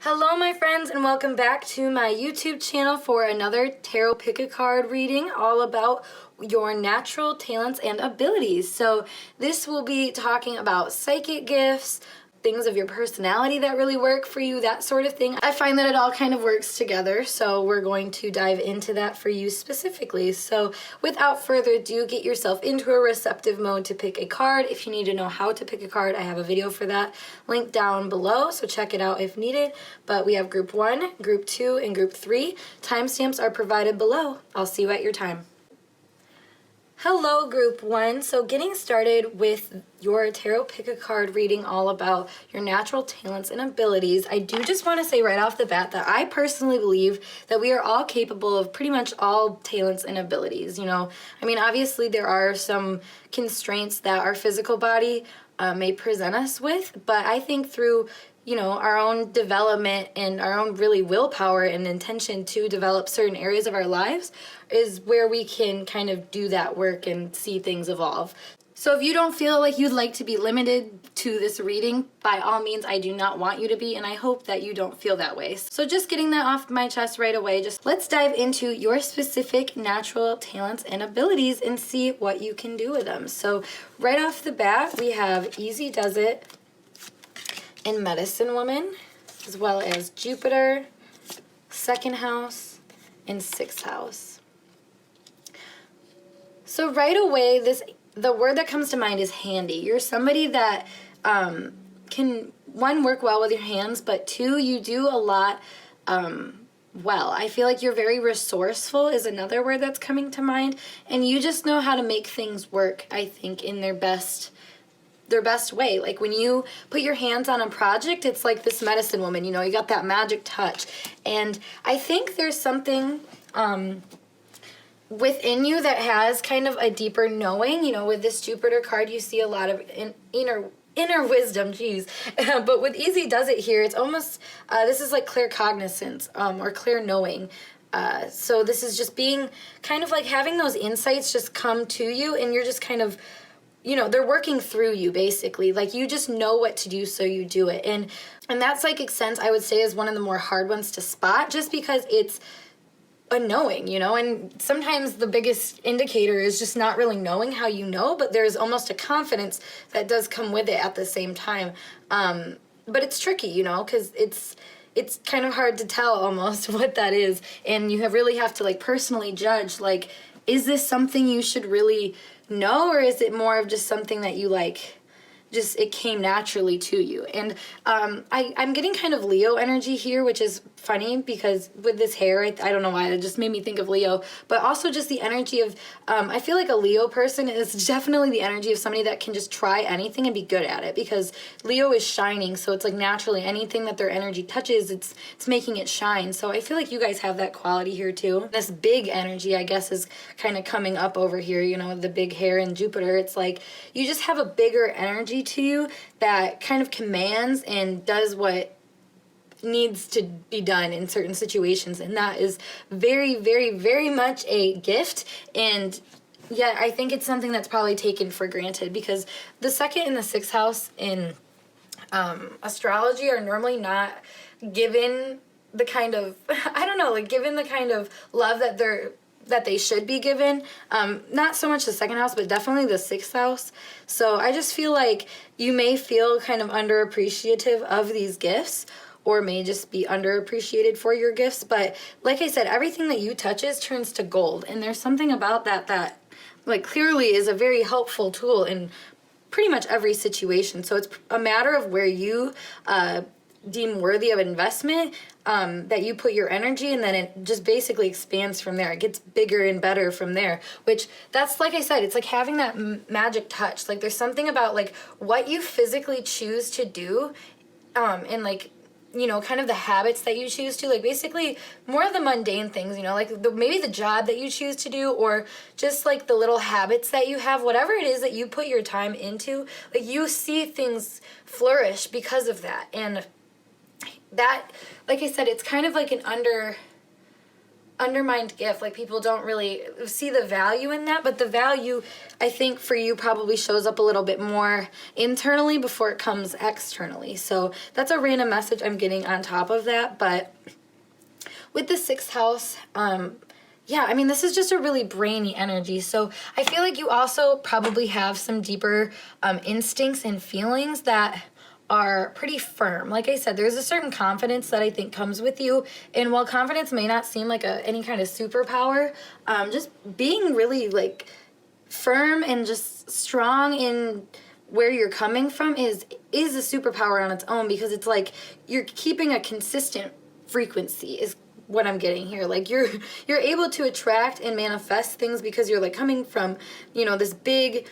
Hello my friends, and welcome back to my YouTube channel for another tarot pick-a-card reading all about your natural talents and abilities. So this will be talking about psychic gifts, things of your personality that really work for you, that sort of thing. I find that it all kind of works together, so we're going to dive into that for you specifically. So without further ado, get yourself into a receptive mode to pick a card. If you need to know how to pick a card, I have a video for that linked down below, so check it out if needed. But we have group 1, group 2, and group 3. Timestamps are provided below. I'll see you at your time. Hello group 1. So getting started with your tarot pick-a-card reading all about your natural talents and abilities, I do just want to say right off the bat that I personally believe that we are all capable of pretty much all talents and abilities. You know, I mean, obviously there are some constraints that our physical body may present us with, but I think through our own development and our own really willpower and intention to develop certain areas of our lives is where we can kind of do that work and see things evolve. So if you don't feel like you'd like to be limited to this reading, by all means, I do not want you to be, and I hope that you don't feel that way. So just getting that off my chest right away, just let's dive into your specific natural talents and abilities and see what you can do with them. So right off the bat, we have Easy Does It and Medicine Woman, as well as Jupiter, 2nd house, and 6th house. So right away, the word that comes to mind is handy. You're somebody that can, 1, work well with your hands, but 2, you do a lot well. I feel like you're very resourceful is another word that's coming to mind, and you just know how to make things work, I think, in their best way. Like when you put your hands on a project, it's like this Medicine Woman, you got that magic touch. And I think there's something within you that has kind of a deeper knowing. With this Jupiter card, you see a lot of inner wisdom, geez. But with Easy Does It here, it's almost, this is like clear cognizance or clear knowing. So this is just being kind of like having those insights just come to you, and you're just kind of, they're working through you, basically. Like, you just know what to do, so you do it. And that psychic sense, I would say, is one of the more hard ones to spot, just because it's a knowing, and sometimes the biggest indicator is just not really knowing how you know, but there's almost a confidence that does come with it at the same time. But it's tricky, because it's kind of hard to tell almost what that is, and you really have to, like, personally judge, like, is this something you should really know, or is it more of just something that you it came naturally to you? And I'm getting kind of Leo energy here, which is funny because with this hair, I don't know why, it just made me think of Leo, but also just the energy of, I feel like a Leo person is definitely the energy of somebody that can just try anything and be good at it, because Leo is shining, so it's like naturally anything that their energy touches, it's making it shine. So I feel like you guys have that quality here too. This big energy, I guess, is kind of coming up over here, the big hair in Jupiter. It's like you just have a bigger energy to you that kind of commands and does what needs to be done in certain situations, and that is very, very, very much a gift. And yet I think it's something that's probably taken for granted, because the 2nd and the 6th house in astrology are normally not given the kind of given the kind of love that they should be given. Not so much the 2nd house, but definitely the 6th house. So I just feel like you may feel kind of underappreciative of these gifts, or may just be underappreciated for your gifts. But like I said, everything that you touches turns to gold, and there's something about that like clearly is a very helpful tool in pretty much every situation. So it's a matter of where you deem worthy of investment, that you put your energy, and then it just basically expands from there. It gets bigger and better from there, which that's, like I said, it's like having that magic touch. Like there's something about like what you physically choose to do, and like, kind of the habits that you choose to, like basically more of the mundane things, like maybe the job that you choose to do, or just like the little habits that you have, whatever it is that you put your time into, like you see things flourish because of that. And that, like I said, it's kind of like an undermined gift. Like, people don't really see the value in that, but the value, I think, for you probably shows up a little bit more internally before it comes externally. So that's a random message I'm getting on top of that. But with the 6th house, yeah, I mean, this is just a really brainy energy. So I feel like you also probably have some deeper instincts and feelings that are pretty firm. Like I said, there's a certain confidence that I think comes with you. And while confidence may not seem like any kind of superpower, just being really like firm and just strong in where you're coming from is a superpower on its own, because it's like you're keeping a consistent frequency is what I'm getting here. Like, you're able to attract and manifest things because you're like coming from, this big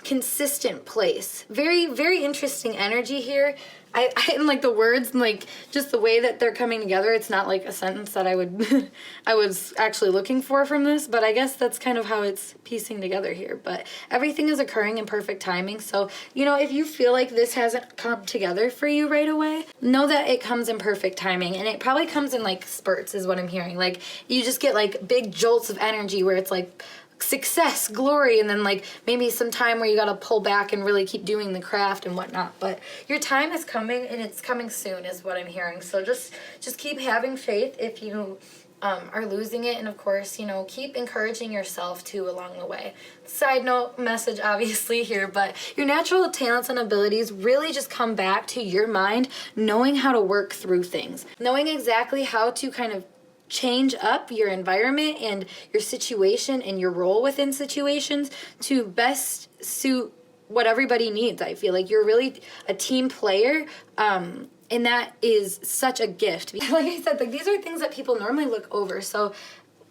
consistent place. Very, very interesting energy here. I and like the words and like just the way that they're coming together, it's not like a sentence that I would I was actually looking for from this, but I guess that's kind of how it's piecing together here. But everything is occurring in perfect timing. So, if you feel like this hasn't come together for you right away, know that it comes in perfect timing, and it probably comes in like spurts is what I'm hearing. Like, you just get like big jolts of energy where it's like success, glory, and then like maybe some time where you gotta pull back and really keep doing the craft and whatnot. But your time is coming, and it's coming soon is what I'm hearing. So just keep having faith if you are losing it, and of course, keep encouraging yourself too along the way. Side note message obviously here, but your natural talents and abilities really just come back to your mind knowing how to work through things, knowing exactly how to kind of change up your environment and your situation and your role within situations to best suit what everybody needs. I feel like you're really a team player, and that is such a gift. Like I said, like, these are things that people normally look over. So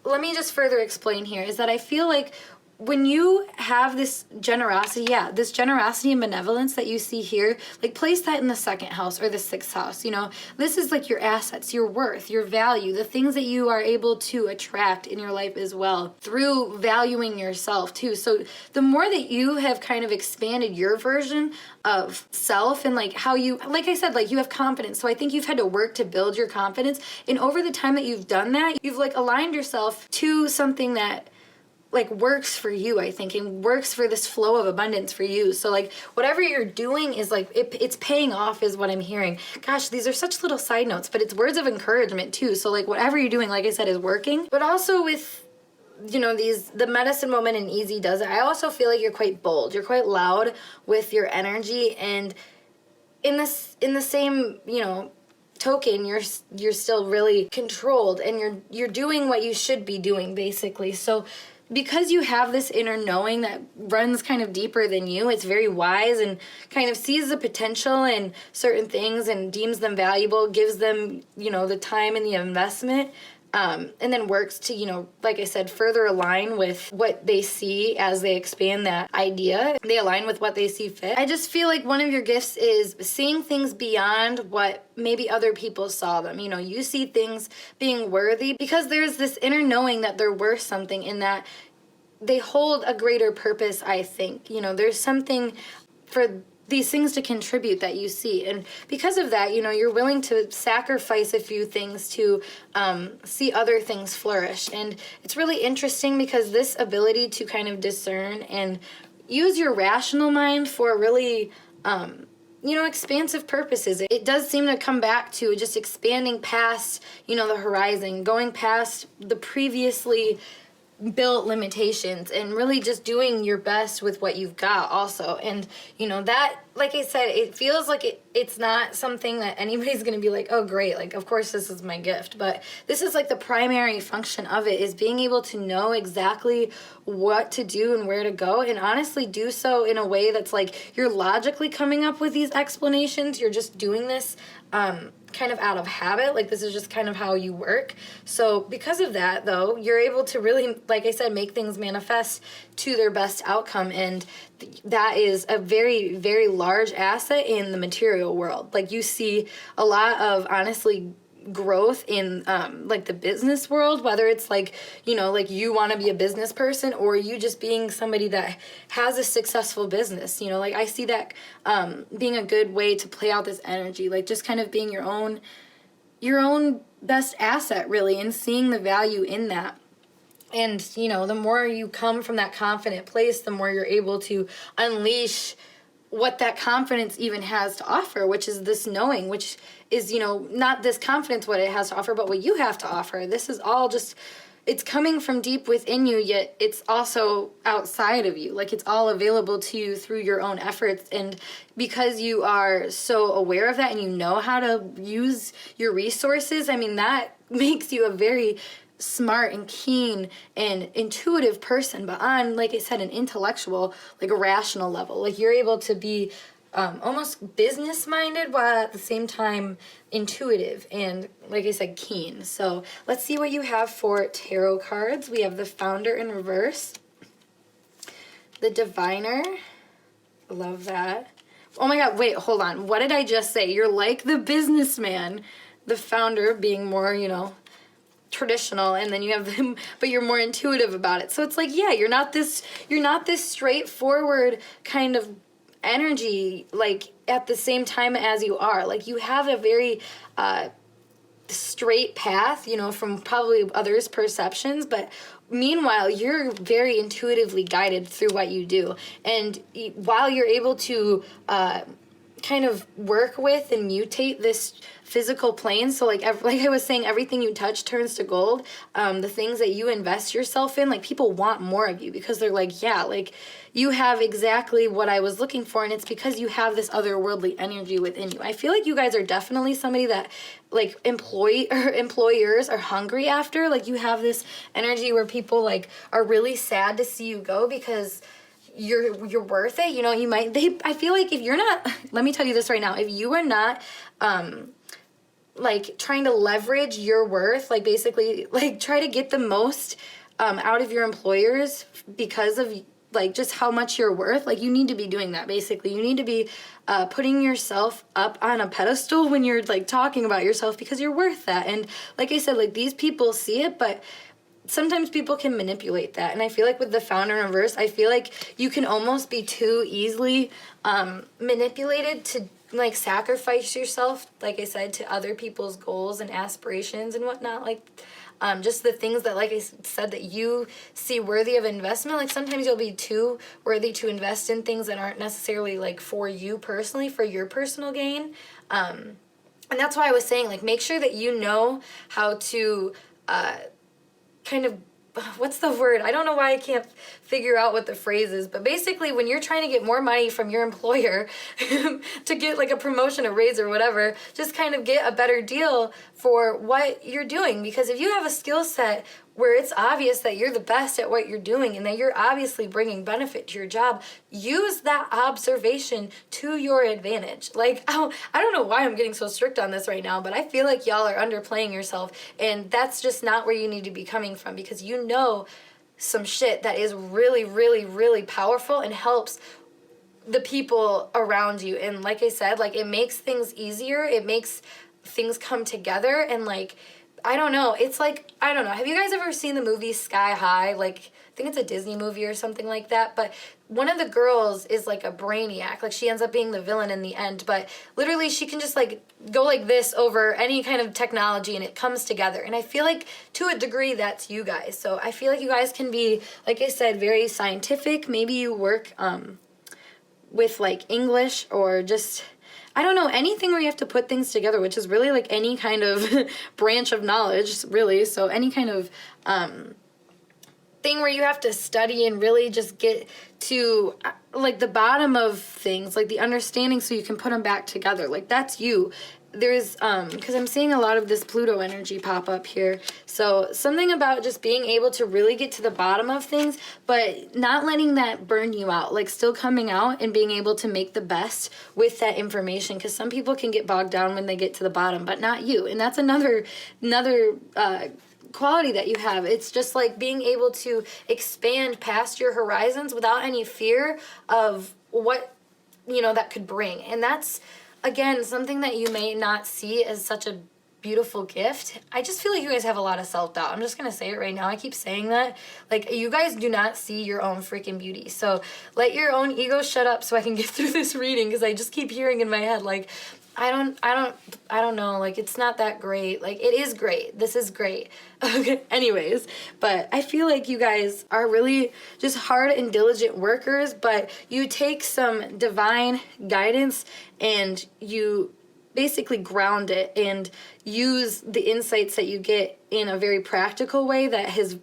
let me just further explain here is that I feel like when you have this generosity, this generosity and benevolence that you see here, like, place that in the 2nd house or the 6th house. This is like your assets, your worth, your value, the things that you are able to attract in your life as well through valuing yourself too. So the more that you have kind of expanded your version of self and like how you, like I said, like, you have confidence. So I think you've had to work to build your confidence. And over the time that you've done that, you've like aligned yourself to something that like works for you, I think, and works for this flow of abundance for you. So like whatever you're doing is like it's paying off is what I'm hearing. Gosh, these are such little side notes, but it's words of encouragement too. So like whatever you're doing, like I said, is working. But also with the medicine woman and easy does it, I also feel like you're quite bold, you're quite loud with your energy, and in the same token, you're still really controlled, and you're doing what you should be doing basically. So because you have this inner knowing that runs kind of deeper than you, it's very wise and kind of sees the potential in certain things and deems them valuable, gives them, the time and the investment, and then works to, like I said, further align with what they see as they expand that idea. They align with what they see fit. I just feel like one of your gifts is seeing things beyond what maybe other people saw them. You see things being worthy because there's this inner knowing that they're worth something, in that they hold a greater purpose, I think. There's something for these things to contribute that you see. And because of that, you're willing to sacrifice a few things to see other things flourish. And it's really interesting because this ability to kind of discern and use your rational mind for really expansive purposes. It does seem to come back to just expanding past, the horizon, going past the previously built limitations, and really just doing your best with what you've got also. And that, like I said, it feels like it's not something that anybody's gonna be like, oh great, like of course this is my gift, but this is like the primary function of it, is being able to know exactly what to do and where to go, and honestly do so in a way that's like you're logically coming up with these explanations. You're just doing this kind of out of habit. Like, this is just kind of how you work. So because of that, though, you're able to really, like I said, make things manifest to their best outcome. And that is a very, very large asset in the material world. Like, you see a lot of, honestly, growth in like the business world, whether it's like, like you want to be a business person, or you just being somebody that has a successful business. Like, I see that being a good way to play out this energy, like just kind of being your own your own best asset, really, and seeing the value in that. And, you know, the more you come from that confident place, the more you're able to unleash what that confidence even has to offer, which is this knowing, which is, you know, not this confidence what it has to offer, but what you have to offer. This is all just, it's coming from deep within you, yet it's also outside of you. Like, it's all available to you through your own efforts. And because you are so aware of that and you know how to use your resources, I mean, that makes you a very smart and keen and intuitive person, but on, like I said, an intellectual, like a rational level. Like, you're able to be almost business minded while at the same time intuitive and, like I said, keen. So let's see what you have for tarot cards. We have the Founder in reverse, the Diviner. Love that. Oh my god, wait, hold on. What did I just say? You're like the businessman, the Founder being more, you know, traditional, and then you have them, but you're more intuitive about it. So it's like, yeah, you're not this straightforward kind of energy, like, at the same time as you are. Like, you have a very straight path, you know, from probably others' perceptions, but meanwhile, you're very intuitively guided through what you do. And while you're able to kind of work with and mutate this physical plane, so like I was saying, everything you touch turns to gold. The things that you invest yourself in, like, people want more of you because they're like, yeah, like, you have exactly what I was looking for, and it's because you have this otherworldly energy within you. I feel like you guys are definitely somebody that, like, employers are hungry after. Like, you have this energy where people, like, are really sad to see you go because you're worth it. You know, I feel like if you're not, let me tell you this right now, if you are not like trying to leverage your worth, like, basically, like, try to get the most out of your employers because of, like, just how much you're worth, like, you need to be doing that. Basically, you need to be putting yourself up on a pedestal when you're, like, talking about yourself, because you're worth that. And like I said, like, these people see it, but sometimes people can manipulate that. And I feel like with the Founder in reverse, I feel like you can almost be too easily manipulated to, like, sacrifice yourself, like I said, to other people's goals and aspirations and whatnot. Like, just the things that, like I said, that you see worthy of investment. Like, sometimes you'll be too worthy to invest in things that aren't necessarily, like, for you personally, for your personal gain. And that's why I was saying, like, make sure that you know how to kind of, what's the word? I don't know why I can't figure out what the phrase is, but basically, when you're trying to get more money from your employer to get, like, a promotion, a raise, or whatever, just kind of get a better deal for what you're doing. Because if you have a skill set where it's obvious that you're the best at what you're doing and that you're obviously bringing benefit to your job, use that observation to your advantage. Like, I don't know why I'm getting so strict on this right now, but I feel like y'all are underplaying yourself, and that's just not where you need to be coming from, because you know some shit that is really, really, really powerful and helps the people around you. And like I said, like, it makes things easier, it makes things come together, and, like, I don't know. It's like, I don't know. Have you guys ever seen the movie Sky High? Like, I think it's a Disney movie or something like that. But one of the girls is, like, a brainiac. Like, she ends up being the villain in the end. But literally, she can just, like, go like this over any kind of technology, and it comes together. And I feel like, to a degree, that's you guys. So I feel like you guys can be, like I said, very scientific. Maybe you work with, like, English, or just, I don't know, anything where you have to put things together, which is really, like, any kind of branch of knowledge, really. So any kind of thing where you have to study and really just get to, like, the bottom of things, like the understanding, so you can put them back together. Like, that's you. There's, because I'm seeing a lot of this Pluto energy pop up here. So something about just being able to really get to the bottom of things, but not letting that burn you out. Like, still coming out and being able to make the best with that information. Because some people can get bogged down when they get to the bottom, but not you. And that's another quality that you have. It's just like being able to expand past your horizons without any fear of what, you know, that could bring. And that's, again, something that you may not see as such a beautiful gift. I just feel like you guys have a lot of self-doubt. I'm just going to say it right now. I keep saying that. Like, you guys do not see your own freaking beauty. So let your own ego shut up so I can get through this reading, because I just keep hearing in my head, like, I don't know, like, it's not that great. Like, it is great. This is great. Okay, anyways, but I feel like you guys are really just hard and diligent workers, but you take some divine guidance and you basically ground it and use the insights that you get in a very practical way that has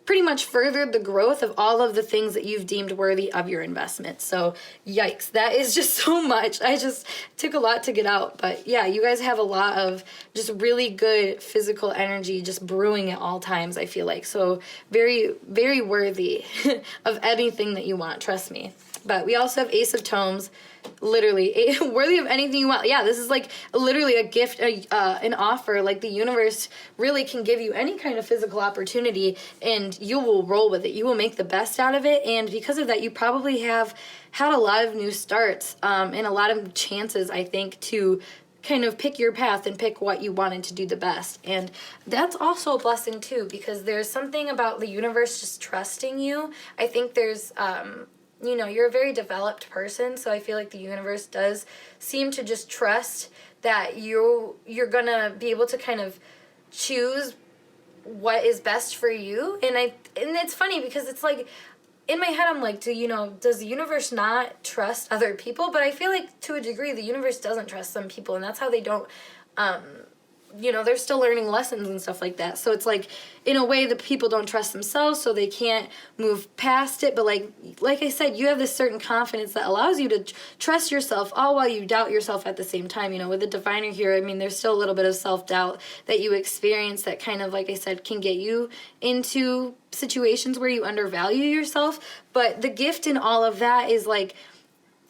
pretty much furthered the growth of all of the things that you've deemed worthy of your investment. So yikes, that is just so much. I just took a lot to get out. But yeah, you guys have a lot of just really good physical energy just brewing at all times, I feel like. So very, very worthy of anything that you want, trust me. But we also have Ace of Tomes, literally worthy of anything you want. Yeah, this is like literally a gift, an offer. Like the universe really can give you any kind of physical opportunity and you will roll with it. You will make the best out of it. And because of that, you probably have had a lot of new starts and a lot of chances, I think, to kind of pick your path and pick what you wanted to do the best. And that's also a blessing too, because there's something about the universe just trusting you. I think there's you know, you're a very developed person, so I feel like the universe does seem to just trust that you're gonna be able to kind of choose what is best for you. And it's funny because it's like in my head I'm like, does the universe not trust other people? But I feel like to a degree the universe doesn't trust some people, and that's how they don't they're still learning lessons and stuff like that. So it's like, in a way, the people don't trust themselves, so they can't move past it. But like I said, you have this certain confidence that allows you to trust yourself, all while you doubt yourself at the same time. You know, with the diviner here, I mean, there's still a little bit of self-doubt that you experience that kind of, like I said, can get you into situations where you undervalue yourself. But the gift in all of that is like,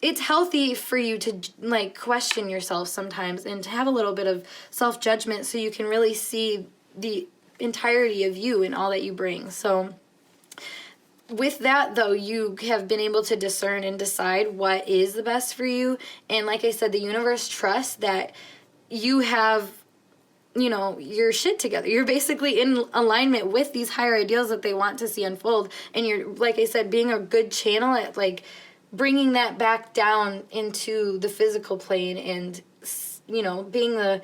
it's healthy for you to like question yourself sometimes and to have a little bit of self-judgment so you can really see the entirety of you and all that you bring. So with that though, you have been able to discern and decide what is the best for you. And like I said, the universe trusts that you have your shit together. You're basically in alignment with these higher ideals that they want to see unfold. And you're, like I said, being a good channel at like bringing that back down into the physical plane and, being the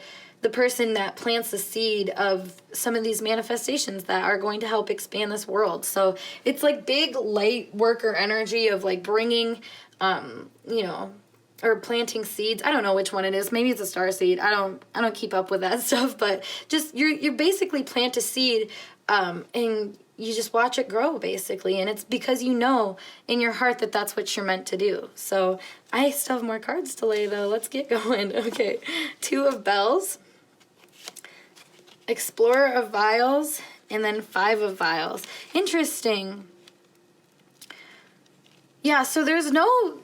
person that plants the seed of some of these manifestations that are going to help expand this world. So it's like big light worker energy of like bringing, or planting seeds. I don't know which one it is. Maybe it's a star seed. I don't keep up with that stuff, but just you basically plant a seed, and you just watch it grow, basically. And it's because you know in your heart that that's what you're meant to do. So I still have more cards to lay, though. Let's get going. Okay. 2 of Bells, Explorer of Vials, and then 5 of Vials. Interesting. Yeah, so there's no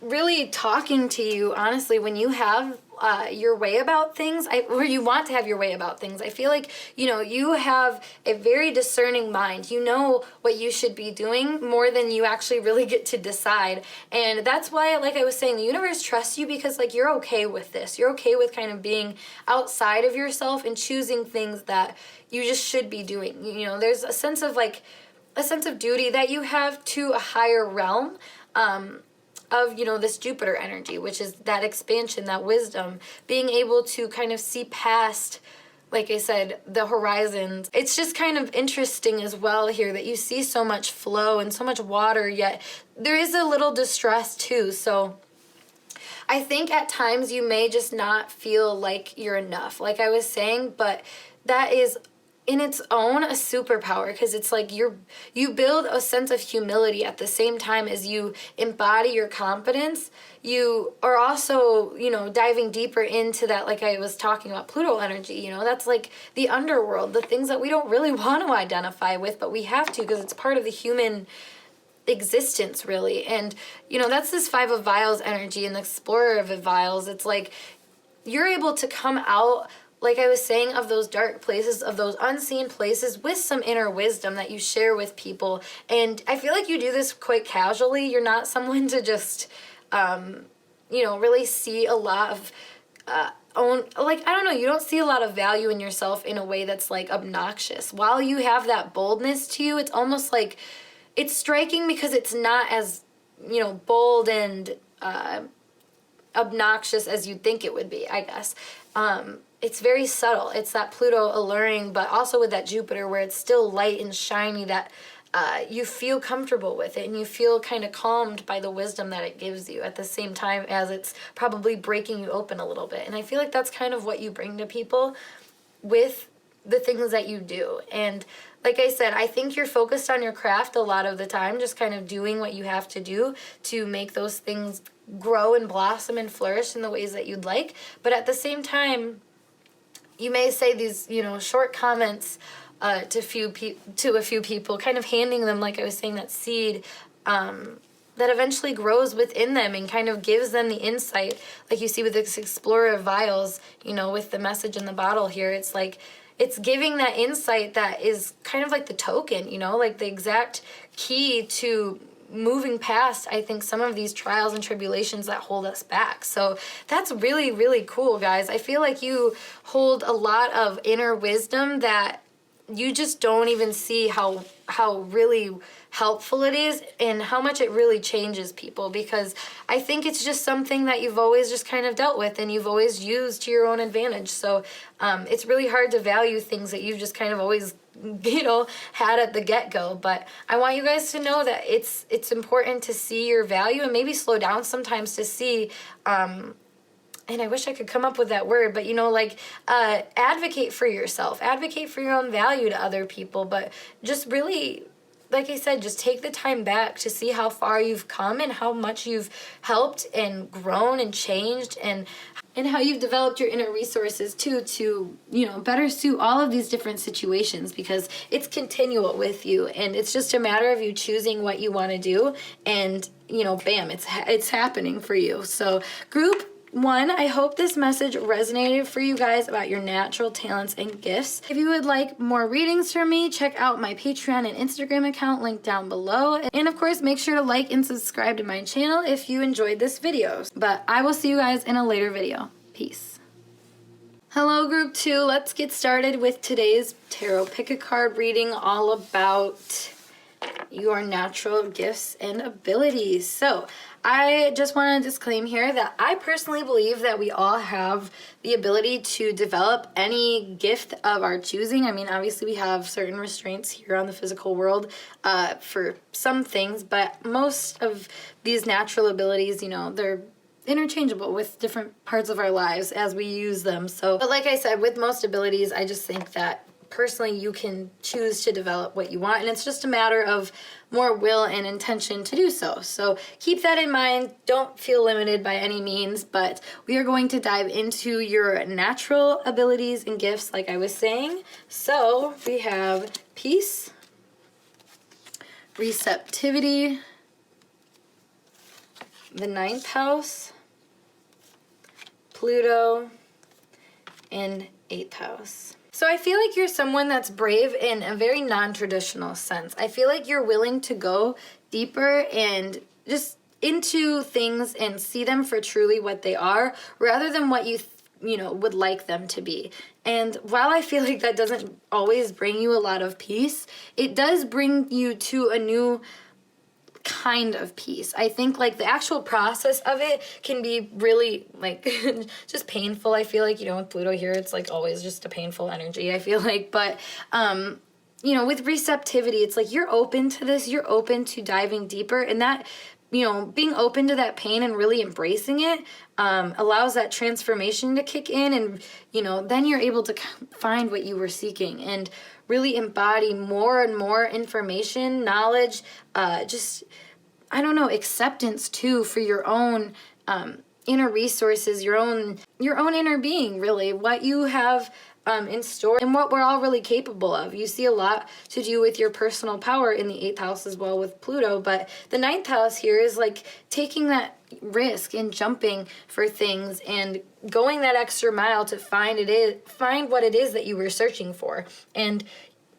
really talking to you, honestly, when you have your way about things, or you want to have your way about things. I feel like, you have a very discerning mind. You know what you should be doing more than you actually really get to decide. And that's why, like I was saying, the universe trusts you because, like, you're okay with this. You're okay with kind of being outside of yourself and choosing things that you just should be doing. There's a sense of duty that you have to a higher realm, of, this Jupiter energy, which is that expansion, that wisdom, being able to kind of see past, like I said, the horizons. It's just kind of interesting as well here that you see so much flow and so much water, yet there is a little distress too. So I think at times you may just not feel like you're enough, like I was saying, but that is in its own a superpower, because it's like you build a sense of humility at the same time as you embody your confidence. You are also, diving deeper into that, like I was talking about, Pluto energy. That's like the underworld, the things that we don't really want to identify with, but we have to because it's part of the human existence, really. And, that's this 5 of Vials energy and the Explorer of Vials. It's like you're able to come out, like I was saying, of those dark places, of those unseen places, with some inner wisdom that you share with people. And I feel like you do this quite casually. You're not someone to just, really see a lot of you don't see a lot of value in yourself in a way that's like obnoxious. While you have that boldness to you, it's almost like it's striking because it's not as, bold and obnoxious as you'd think it would be, I guess. It's very subtle. It's that Pluto alluring, but also with that Jupiter where it's still light and shiny, that you feel comfortable with it and you feel kind of calmed by the wisdom that it gives you at the same time as it's probably breaking you open a little bit. And I feel like that's kind of what you bring to people with the things that you do. And like I said, I think you're focused on your craft a lot of the time, just kind of doing what you have to do to make those things grow and blossom and flourish in the ways that you'd like. But at the same time, you may say these, short comments to a few people, kind of handing them, like I was saying, that seed that eventually grows within them and kind of gives them the insight, like you see with this Explorer of Vials, with the message in the bottle here. It's like it's giving that insight that is kind of like the token, like the exact key to moving past, I think, some of these trials and tribulations that hold us back. So that's really, really cool, guys. I feel like you hold a lot of inner wisdom that you just don't even see how really helpful it is and how much it really changes people, because I think it's just something that you've always just kind of dealt with and you've always used to your own advantage. So it's really hard to value things that you've just kind of always had at the get-go. But I want you guys to know that it's important to see your value and maybe slow down sometimes to see and I wish I could come up with that word, but advocate for yourself, advocate for your own value to other people, but just really, like I said, just take the time back to see how far you've come and how much you've helped and grown and changed, and how you've developed your inner resources too to, better suit all of these different situations, because it's continual with you and it's just a matter of you choosing what you want to do, and, bam, it's happening for you. So group 1, I hope this message resonated for you guys about your natural talents and gifts. If you would like more readings from me, check out my Patreon and Instagram account linked down below. And of course, make sure to like and subscribe to my channel if you enjoyed this video. But I will see you guys in a later video. Peace. Hello, group 2. Let's get started with today's tarot pick a card reading all about your natural gifts and abilities. So I just want to disclaim here that I personally believe that we all have the ability to develop any gift of our choosing. I mean, obviously we have certain restraints here on the physical world for some things, but most of these natural abilities, they're interchangeable with different parts of our lives as we use them. So, but like I said, with most abilities, I just think that personally you can choose to develop what you want, and it's just a matter of more will and intention to do so. So keep that in mind. Don't feel limited by any means, but we are going to dive into your natural abilities and gifts, like I was saying. So we have peace, receptivity, the 9th house, Pluto, and 8th house. So I feel like you're someone that's brave in a very non-traditional sense. I feel like you're willing to go deeper and just into things and see them for truly what they are, rather than what you would like them to be. And while I feel like that doesn't always bring you a lot of peace, it does bring you to a new kind of peace. I think like the actual process of it can be really like just painful. I feel like, with Pluto here, it's like always just a painful energy, I feel like. But with receptivity, it's like you're open to this, you're open to diving deeper, and that being open to that pain and really embracing it allows that transformation to kick in, and then you're able to find what you were seeking and really embody more and more information, knowledge, acceptance too for your own inner resources, your own inner being, really, what you have in store and what we're all really capable of. You see a lot to do with your personal power in the 8th house as well with Pluto, but the 9th house here is like taking that risk and jumping for things and going that extra mile to find what it is that you were searching for. And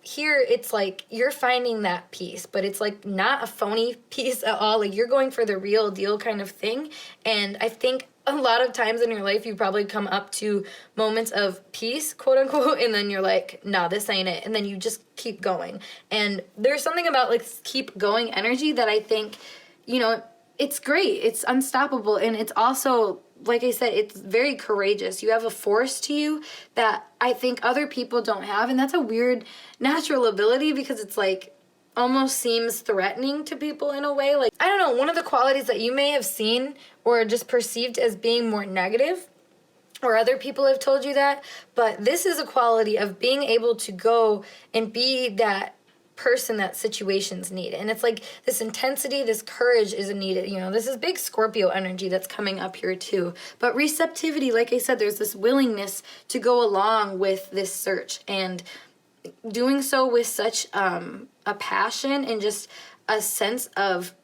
here it's like you're finding that peace, but it's like not a phony peace at all. Like you're going for the real deal kind of thing. And I think a lot of times in your life you probably come up to moments of peace, quote unquote, and then you're like, nah, this ain't it, and then you just keep going. And there's something about like keep going energy that I think it's great, it's unstoppable, and it's also like I said, it's very courageous. You have a force to you that I think other people don't have. And that's a weird natural ability because it's like almost seems threatening to people in a way. Like, I don't know, one of the qualities that you may have seen or just perceived as being more negative, or other people have told you that, but this is a quality of being able to go and be that person that situations need. And it's like this intensity, this courage is needed. You know, this is big Scorpio energy that's coming up here too. But receptivity, like I said, there's this willingness to go along with this search, and doing so with such a passion and just a sense of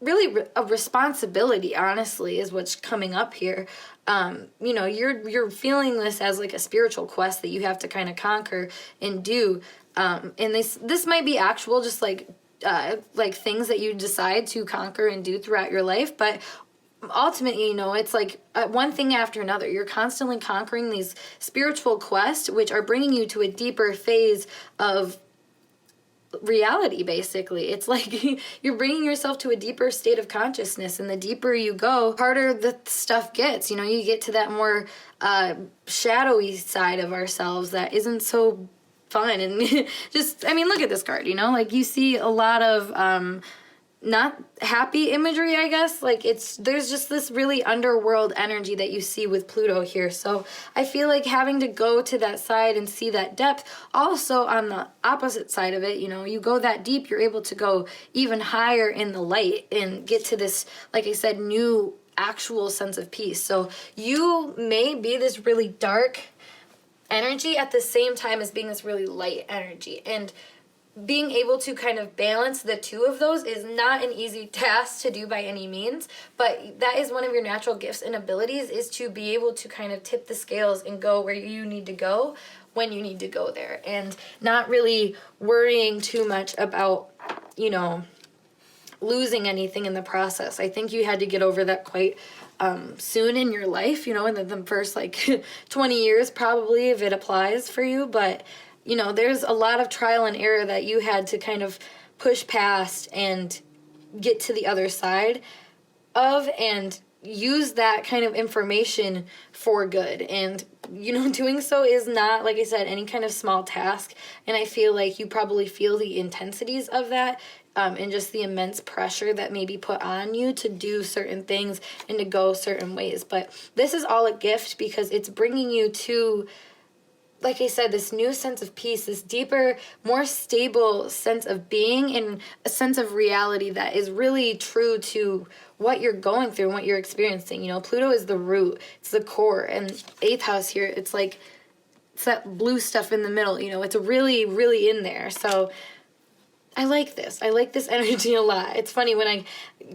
really a responsibility, honestly, is what's coming up here. You know, you're feeling this as like a spiritual quest that you have to kind of conquer and do. And this might be actual, just like things that you decide to conquer and do throughout your life, but ultimately, you know, it's like one thing after another. You're constantly conquering these spiritual quests, which are bringing you to a deeper phase of reality. Basically, it's like you're bringing yourself to a deeper state of consciousness, and the deeper you go, harder the stuff gets. You know, you get to that more shadowy side of ourselves that isn't so fun. And just, I mean, look at this card, you know, like you see a lot of not happy imagery, I guess. Like there's just this really underworld energy that you see with Pluto here. So I feel like having to go to that side and see that depth. Also on the opposite side of it, you know, you go that deep, you're able to go even higher in the light and get to this, like I said, new actual sense of peace. So you may be this really dark energy at the same time as being this really light energy. And being able to kind of balance the two of those is not an easy task to do by any means, but that is one of your natural gifts and abilities, is to be able to kind of tip the scales and go where you need to go when you need to go there, and not really worrying too much about, you know, losing anything in the process. I think you had to get over that quite soon in your life, you know, in the first like 20 years probably, if it applies for you. But you know, there's a lot of trial and error that you had to kind of push past and get to the other side of, and use that kind of information for good. And, you know, doing so is not, like I said, any kind of small task. And I feel like you probably feel the intensities of that, and just the immense pressure that may be put on you to do certain things and to go certain ways. But this is all a gift because it's bringing you to, like I said, this new sense of peace, this deeper, more stable sense of being, and a sense of reality that is really true to what you're going through and what you're experiencing. You know, Pluto is the root, it's the core, and 8th house here, it's like, it's that blue stuff in the middle, you know, it's really, really in there. So I like this. I like this energy a lot. It's funny, when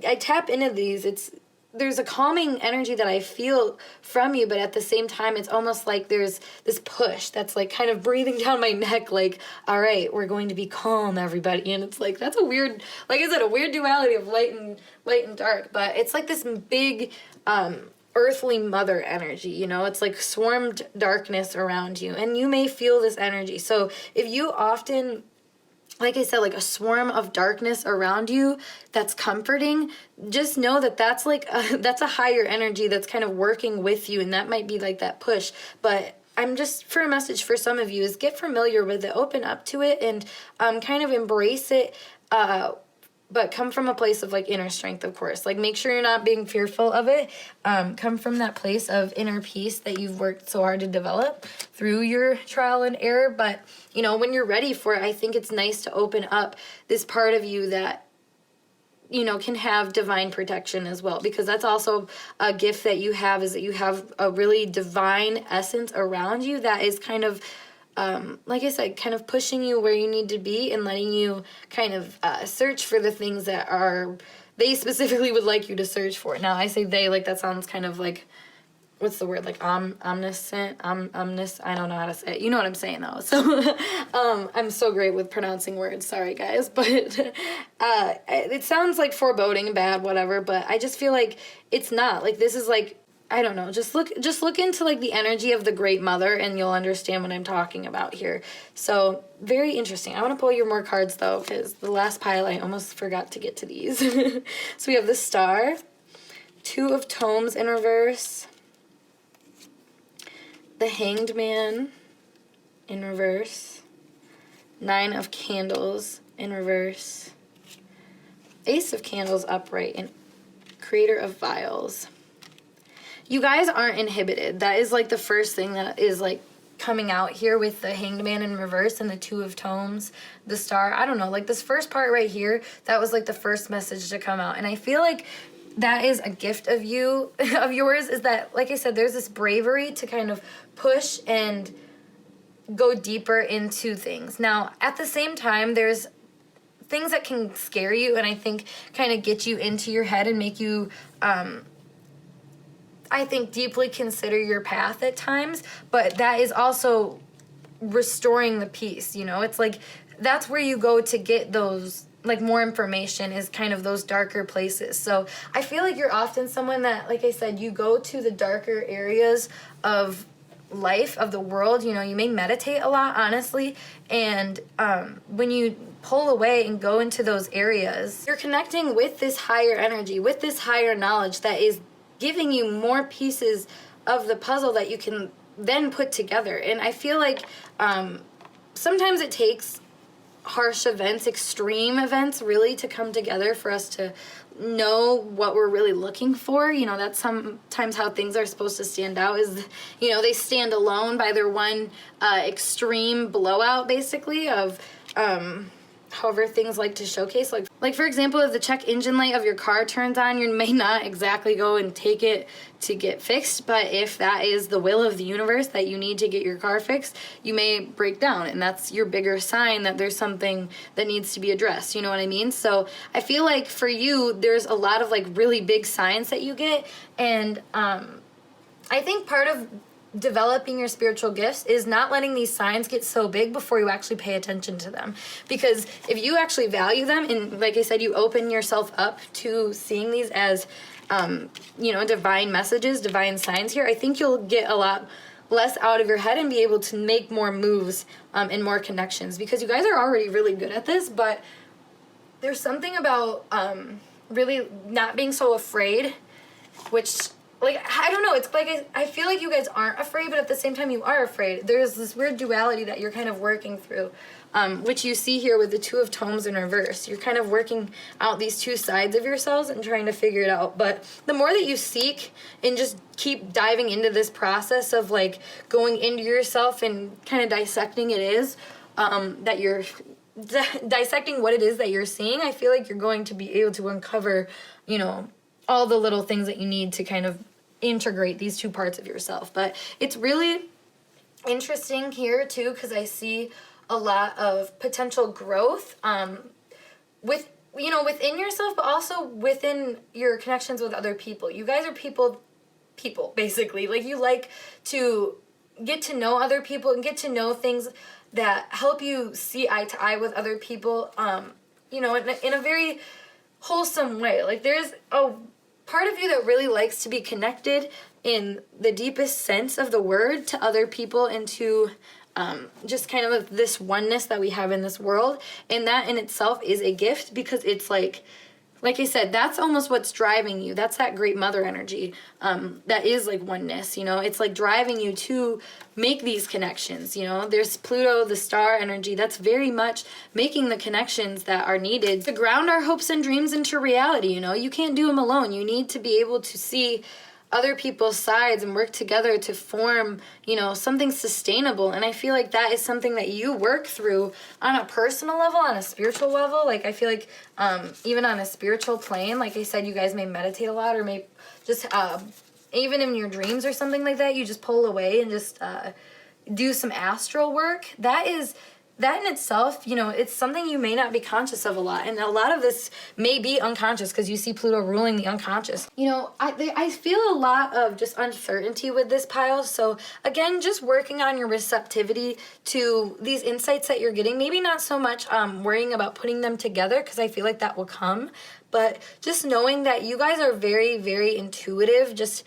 I tap into these, there's a calming energy that I feel from you, but at the same time, it's almost like there's this push that's like kind of breathing down my neck, like, all right, we're going to be calm, everybody. And it's like, that's a weird, like I said, a weird duality of light and dark, but it's like this big, earthly mother energy, you know, it's like swarmed darkness around you, and you may feel this energy. So if you often, like I said, like a swarm of darkness around you that's comforting, just know that that's like that's a higher energy that's kind of working with you, and that might be like that push. But I'm just, for a message for some of you, is get familiar with it, open up to it, and kind of embrace it, but come from a place of like inner strength, of course. Like, make sure you're not being fearful of it. Come from that place of inner peace that you've worked so hard to develop through your trial and error. But, you know, when you're ready for it, I think it's nice to open up this part of you that, you know, can have divine protection as well, because that's also a gift that you have, is that you have a really divine essence around you that is kind of, like I said, kind of pushing you where you need to be and letting you kind of search for the things that they specifically would like you to search for. Now, I say they, like that sounds kind of like, what's the word, like omniscient, I don't know how to say it. You know what I'm saying, though. So I'm so great with pronouncing words. Sorry, guys. But it sounds like foreboding, bad, whatever, but I just feel like it's not. Like, this is like, I don't know, just look into like the energy of the Great Mother, and you'll understand what I'm talking about here. So very interesting. I want to pull you more cards though, because the last pile I almost forgot to get to these. So we have the Star, Two of Tomes in reverse. The Hanged Man in reverse. Nine of Candles in reverse. Ace of Candles upright, and Creator of Vials. You guys aren't inhibited. That is like the first thing that is like coming out here with the Hanged Man in reverse and the Two of Tomes, the Star. I don't know, like this first part right here, that was like the first message to come out. And I feel like that is a gift of you, of yours, is that, like I said, there's this bravery to kind of push and go deeper into things. Now, at the same time, there's things that can scare you and I think kind of get you into your head and make you, I think, deeply consider your path at times, but that is also restoring the peace, you know? It's like, that's where you go to get those, like, more information, is kind of those darker places. So I feel like you're often someone that, like I said, you go to the darker areas of life, of the world. You know, you may meditate a lot, honestly, and when you pull away and go into those areas, you're connecting with this higher energy, with this higher knowledge that is giving you more pieces of the puzzle that you can then put together. And I feel like sometimes it takes harsh events, extreme events, really to come together for us to know what we're really looking for. You know, that's sometimes how things are supposed to stand out, is, you know, they stand alone by their one extreme blowout, basically, of however things like to showcase. Like for example, if the check engine light of your car turns on, you may not exactly go and take it to get fixed, but if that is the will of the universe that you need to get your car fixed, you may break down, and that's your bigger sign that there's something that needs to be addressed. You know what I mean? So I feel like for you, there's a lot of like really big signs that you get, and I think part of developing your spiritual gifts is not letting these signs get so big before you actually pay attention to them. Because if you actually value them, and like I said, you open yourself up to seeing these as, you know, divine messages, divine signs here, I think you'll get a lot less out of your head and be able to make more moves and more connections. Because you guys are already really good at this, but there's something about really not being so afraid, which, like, I don't know, it's like I feel like you guys aren't afraid, but at the same time you are afraid. There's this weird duality that you're kind of working through, which you see here with the Two of Tomes in reverse. You're kind of working out these two sides of yourselves and trying to figure it out. But the more that you seek and just keep diving into this process of, like, going into yourself and kind of dissecting it is, that you're dissecting what it is that you're seeing, I feel like you're going to be able to uncover, you know, all the little things that you need to kind of integrate these two parts of yourself. But it's really interesting here too, because I see a lot of potential growth with, you know, within yourself, but also within your connections with other people. You guys are people basically. Like, you like to get to know other people and get to know things that help you see eye to eye with other people, you know, in a very wholesome way. Like, there's a part of you that really likes to be connected in the deepest sense of the word to other people and to just kind of this oneness that we have in this world. And that in itself is a gift, because it's like I said, that's almost what's driving you. That's that great mother energy that is like oneness, you know. It's like driving you to make these connections, you know. There's Pluto, the star energy, that's very much making the connections that are needed to ground our hopes and dreams into reality, you know. You can't do them alone. You need to be able to see other people's sides and work together to form, you know, something sustainable. And I feel like that is something that you work through on a personal level, on a spiritual level. Like, I feel like even on a spiritual plane, like I said, you guys may meditate a lot, or may just even in your dreams or something like that, you just pull away and just do some astral work. That in itself, you know, it's something you may not be conscious of a lot. And a lot of this may be unconscious, because you see Pluto ruling the unconscious. You know, I feel a lot of just uncertainty with this pile. So again, just working on your receptivity to these insights that you're getting. Maybe not so much worrying about putting them together, because I feel like that will come. But just knowing that you guys are very, very intuitive, just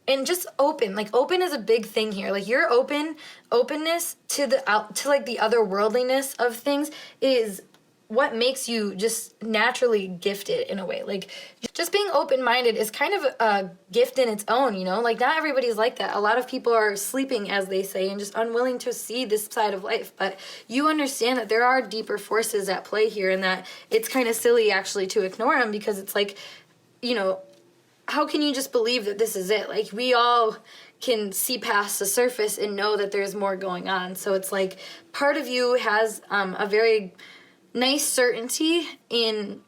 and just open. Like, open is a big thing here. Like, your openness to like the otherworldliness of things is what makes you just naturally gifted in a way. Like, just being open-minded is kind of a gift in its own, you know? Like, not everybody's like that. A lot of people are sleeping, as they say, and just unwilling to see this side of life. But you understand that there are deeper forces at play here, and that it's kind of silly actually to ignore them, because it's like, you know, how can you just believe that this is it? Like, we all can see past the surface and know that there's more going on. So it's like part of you has a very nice certainty in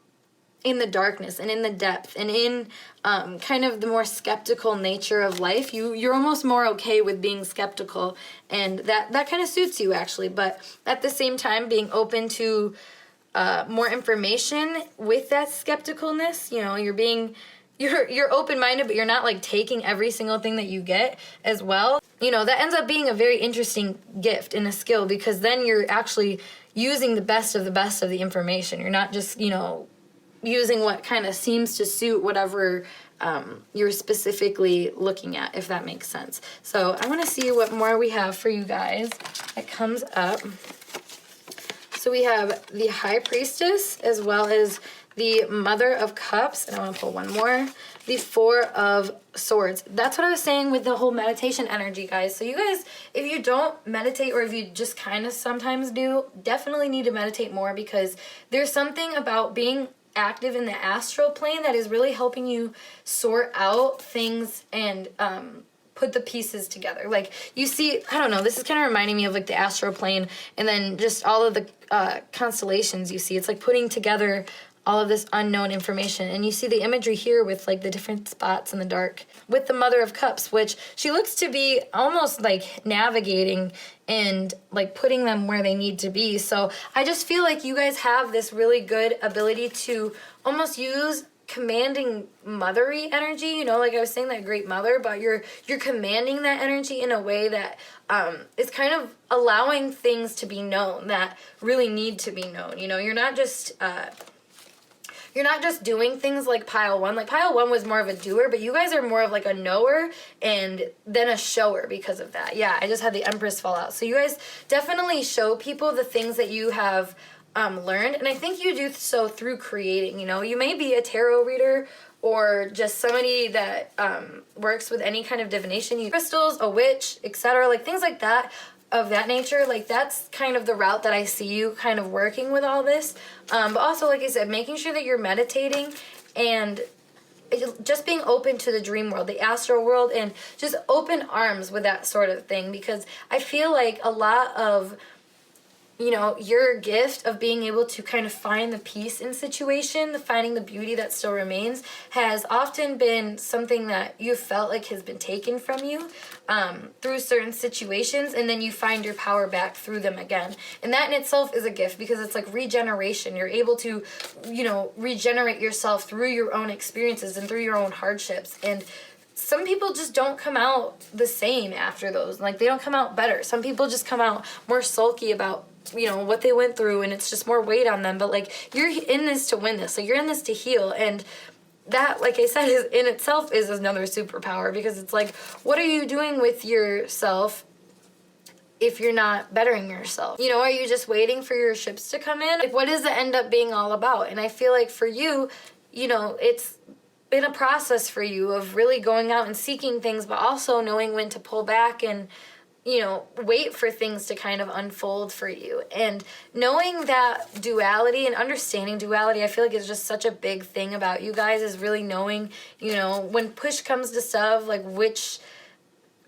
the darkness and in the depth and in kind of the more skeptical nature of life. You're almost more okay with being skeptical, and that kind of suits you actually. But at the same time, being open to more information with that skepticalness, you know, you're open-minded, but you're not like taking every single thing that you get as well. You know, that ends up being a very interesting gift and a skill, because then you're actually using the best of the information. You're not just, you know, using what kind of seems to suit whatever you're specifically looking at, if that makes sense. So I want to see what more we have for you guys that comes up. So we have the High Priestess, as well as the Mother of Cups, and I want to pull one more, the Four of Swords. That's what I was saying with the whole meditation energy, guys. So you guys, if you don't meditate, or if you just kind of sometimes do, definitely need to meditate more, because there's something about being active in the astral plane that is really helping you sort out things and put the pieces together. Like, you see, I don't know, this is kind of reminding me of like the astral plane, and then just all of the constellations you see. It's like putting together all of this unknown information. And you see the imagery here with like the different spots in the dark. With the Mother of Cups, which she looks to be almost like navigating and like putting them where they need to be. So I just feel like you guys have this really good ability to almost use commanding mothery energy, you know, like I was saying, that great mother, but you're commanding that energy in a way that is kind of allowing things to be known that really need to be known. You know, you're not just doing things like pile one. Like, pile one was more of a doer, but you guys are more of like a knower and then a shower because of that. Yeah, I just had the Empress fall out. So you guys definitely show people the things that you have learned, and I think you do so through creating. You know, you may be a tarot reader or just somebody that works with any kind of divination, you crystals, a witch, etc., like things like that, of that nature. Like, that's kind of the route that I see you kind of working with all this. But also, like I said, making sure that you're meditating and just being open to the dream world, the astral world, and just open arms with that sort of thing, because I feel like a lot of, you know, your gift of being able to kind of find the peace in situation, finding the beauty that still remains, has often been something that you felt like has been taken from you through certain situations, and then you find your power back through them again. And that in itself is a gift, because it's like regeneration. You're able to, you know, regenerate yourself through your own experiences and through your own hardships. And some people just don't come out the same after those. Like, they don't come out better. Some people just come out more sulky about, you know, what they went through, and it's just more weight on them. But like, you're in this to win this. Like, you're in this to heal, and that, like I said, is in itself is another superpower, because it's like, what are you doing with yourself if you're not bettering yourself? You know, are you just waiting for your ships to come in? Like, what does it end up being all about? And I feel like for you, you know, it's been a process for you of really going out and seeking things, but also knowing when to pull back and, you know, wait for things to kind of unfold for you. And knowing that duality and understanding duality, I feel like is just such a big thing about you guys, is really knowing, you know, when push comes to shove, like which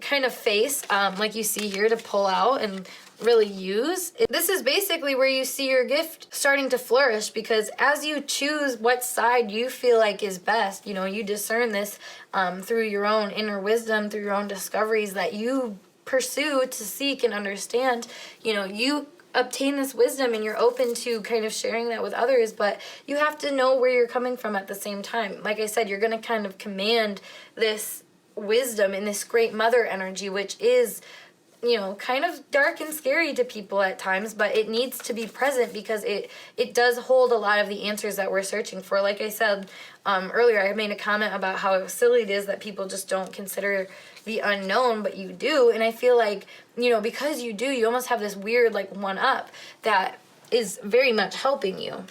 kind of face, like you see here, to pull out and really use. This is basically where you see your gift starting to flourish, because as you choose what side you feel like is best, you know, you discern this through your own inner wisdom, through your own discoveries that you pursue to seek and understand. You know, you obtain this wisdom and you're open to kind of sharing that with others, but you have to know where you're coming from at the same time. Like I said, you're going to kind of command this wisdom and this great mother energy, which is, you know, kind of dark and scary to people at times, but it needs to be present, because it does hold a lot of the answers that we're searching for. Like I said earlier, I made a comment about how silly it is that people just don't consider the unknown, but you do. And I feel like, you know, because you do, you almost have this weird like one up that is very much helping you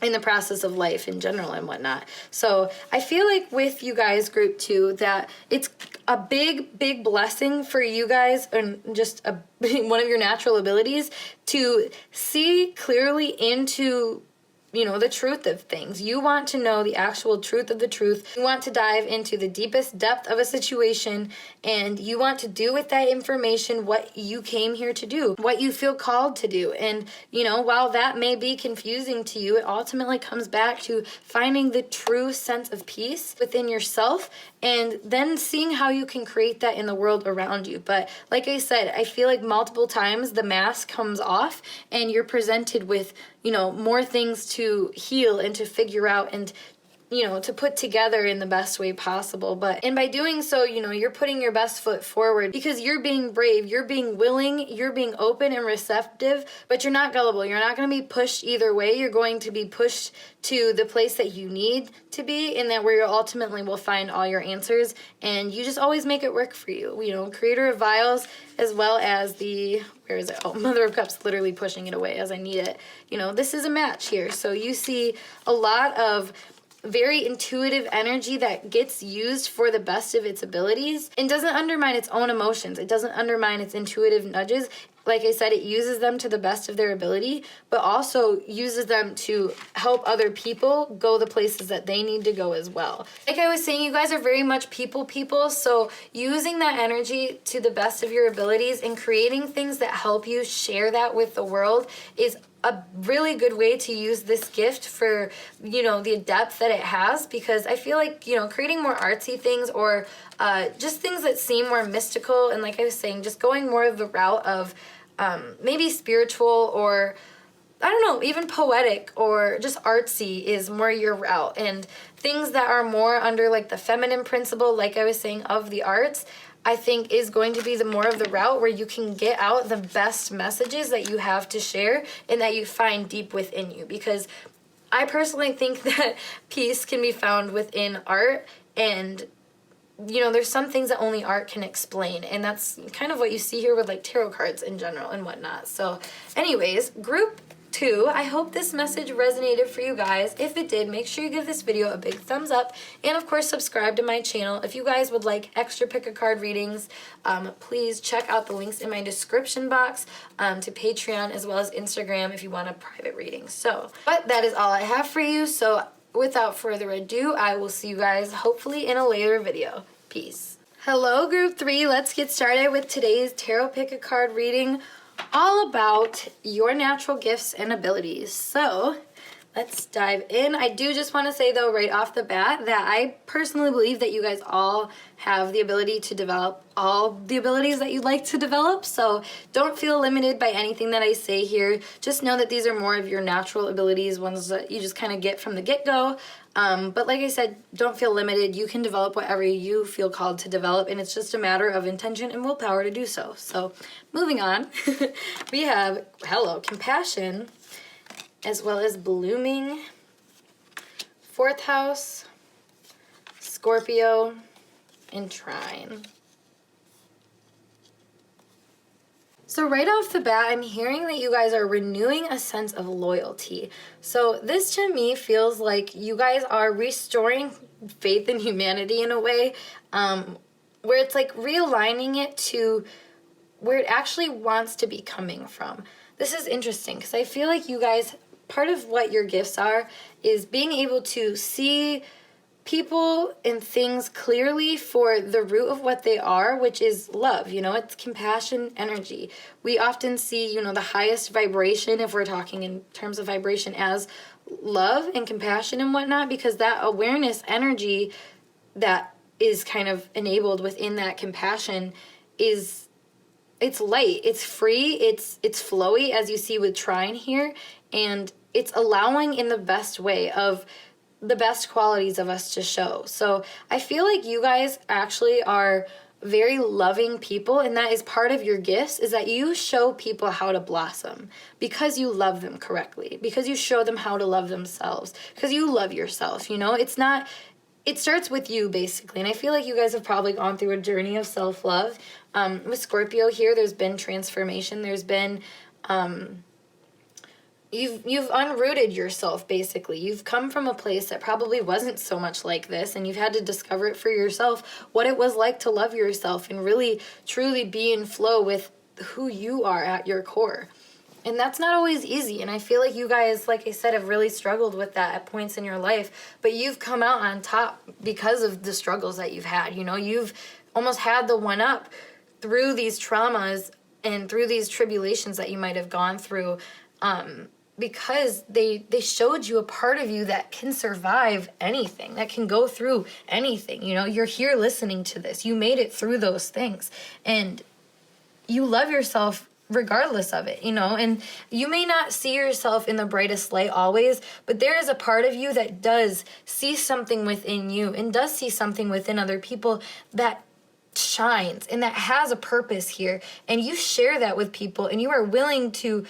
in the process of life in general and whatnot. So I feel like with you guys, group 2, that it's a big blessing for you guys, and just one of your natural abilities to see clearly into, you know, the truth of things. You want to know the actual truth of the truth. You want to dive into the deepest depth of a situation, and you want to do with that information what you came here to do, what you feel called to do. And, you know, while that may be confusing to you, it ultimately comes back to finding the true sense of peace within yourself, and then seeing how you can create that in the world around you. But like I said, I feel like multiple times the mask comes off and you're presented with, you know, more things to heal and to figure out and, you know, to put together in the best way possible. And by doing so, you know, you're putting your best foot forward because you're being brave, you're being willing, you're being open and receptive, but you're not gullible. You're not going to be pushed either way. You're going to be pushed to the place that you need to be, and that where you ultimately will find all your answers, and you just always make it work for you. You know, Creator of Vials, as well as the, where is it? Oh, Mother of Cups, literally pushing it away as I need it. You know, this is a match here. So you see a lot of very intuitive energy that gets used for the best of its abilities and doesn't undermine its own emotions. It doesn't undermine its intuitive nudges. Like I said, it uses them to the best of their ability, but also uses them to help other people go the places that they need to go as well. Like I was saying, you guys are very much people, so using that energy to the best of your abilities and creating things that help you share that with the world is a really good way to use this gift for, you know, the depth that it has, because I feel like, you know, creating more artsy things or just things that seem more mystical, and like I was saying, just going more of the route of maybe spiritual or, I don't know, even poetic or just artsy is more your route. And things that are more under like the feminine principle, like I was saying, of the arts, I think is going to be the more of the route where you can get out the best messages that you have to share and that you find deep within you. Because I personally think that peace can be found within art, and you know, there's some things that only art can explain, and that's kind of what you see here with like tarot cards in general and whatnot. So anyways, group 2, I hope this message resonated for you guys. If it did, make sure you give this video a big thumbs up, and of course subscribe to my channel. If you guys would like extra pick a card readings, please check out the links in my description box to Patreon as well as Instagram if you want a private reading. But that is all I have for you, so without further ado, I will see you guys hopefully in a later video. Peace. Hello group 3, let's get started with today's tarot pick a card reading, all about your natural gifts and abilities. So let's dive in. I do just want to say though right off the bat that I personally believe that you guys all have the ability to develop all the abilities that you'd like to develop. So don't feel limited by anything that I say here. Just know that these are more of your natural abilities, ones that you just kind of get from the get-go. But like I said, don't feel limited. You can develop whatever you feel called to develop, and it's just a matter of intention and willpower to do so. So moving on, we have, compassion, as well as blooming, 4th house, Scorpio, and trine. So right off the bat, I'm hearing that you guys are renewing a sense of loyalty. So this to me feels like you guys are restoring faith in humanity in a way, where it's like realigning it to where it actually wants to be coming from. This is interesting because I feel like you guys, part of what your gifts are is being able to see people and things clearly for the root of what they are, which is love. You know, it's compassion energy. We often see, you know, the highest vibration, if we're talking in terms of vibration, as love and compassion and whatnot, because that awareness energy that is kind of enabled within that compassion is, it's light, it's free, it's flowy, as you see with trine here, and it's allowing in the best way of the best qualities of us to show. So I feel like you guys actually are very loving people, and that is part of your gifts, is that you show people how to blossom because you love them correctly, because you show them how to love themselves, because you love yourself. You know, it's not, it starts with you basically, and I feel like you guys have probably gone through a journey of self-love. With Scorpio here, there's been transformation, there's been you've unrooted yourself, basically. You've come from a place that probably wasn't so much like this, and you've had to discover it for yourself, what it was like to love yourself and really truly be in flow with who you are at your core. And that's not always easy, and I feel like you guys, like I said, have really struggled with that at points in your life, but you've come out on top because of the struggles that you've had. You've almost had the one up through these traumas and through these tribulations that you might have gone through, because they showed you a part of you that can survive anything, that can go through anything. You're here listening to this. You made it through those things, and you love yourself regardless of it, and you may not see yourself in the brightest light always, but there is a part of you that does see something within you and does see something within other people that shines and that has a purpose here, and you share that with people, and you are willing to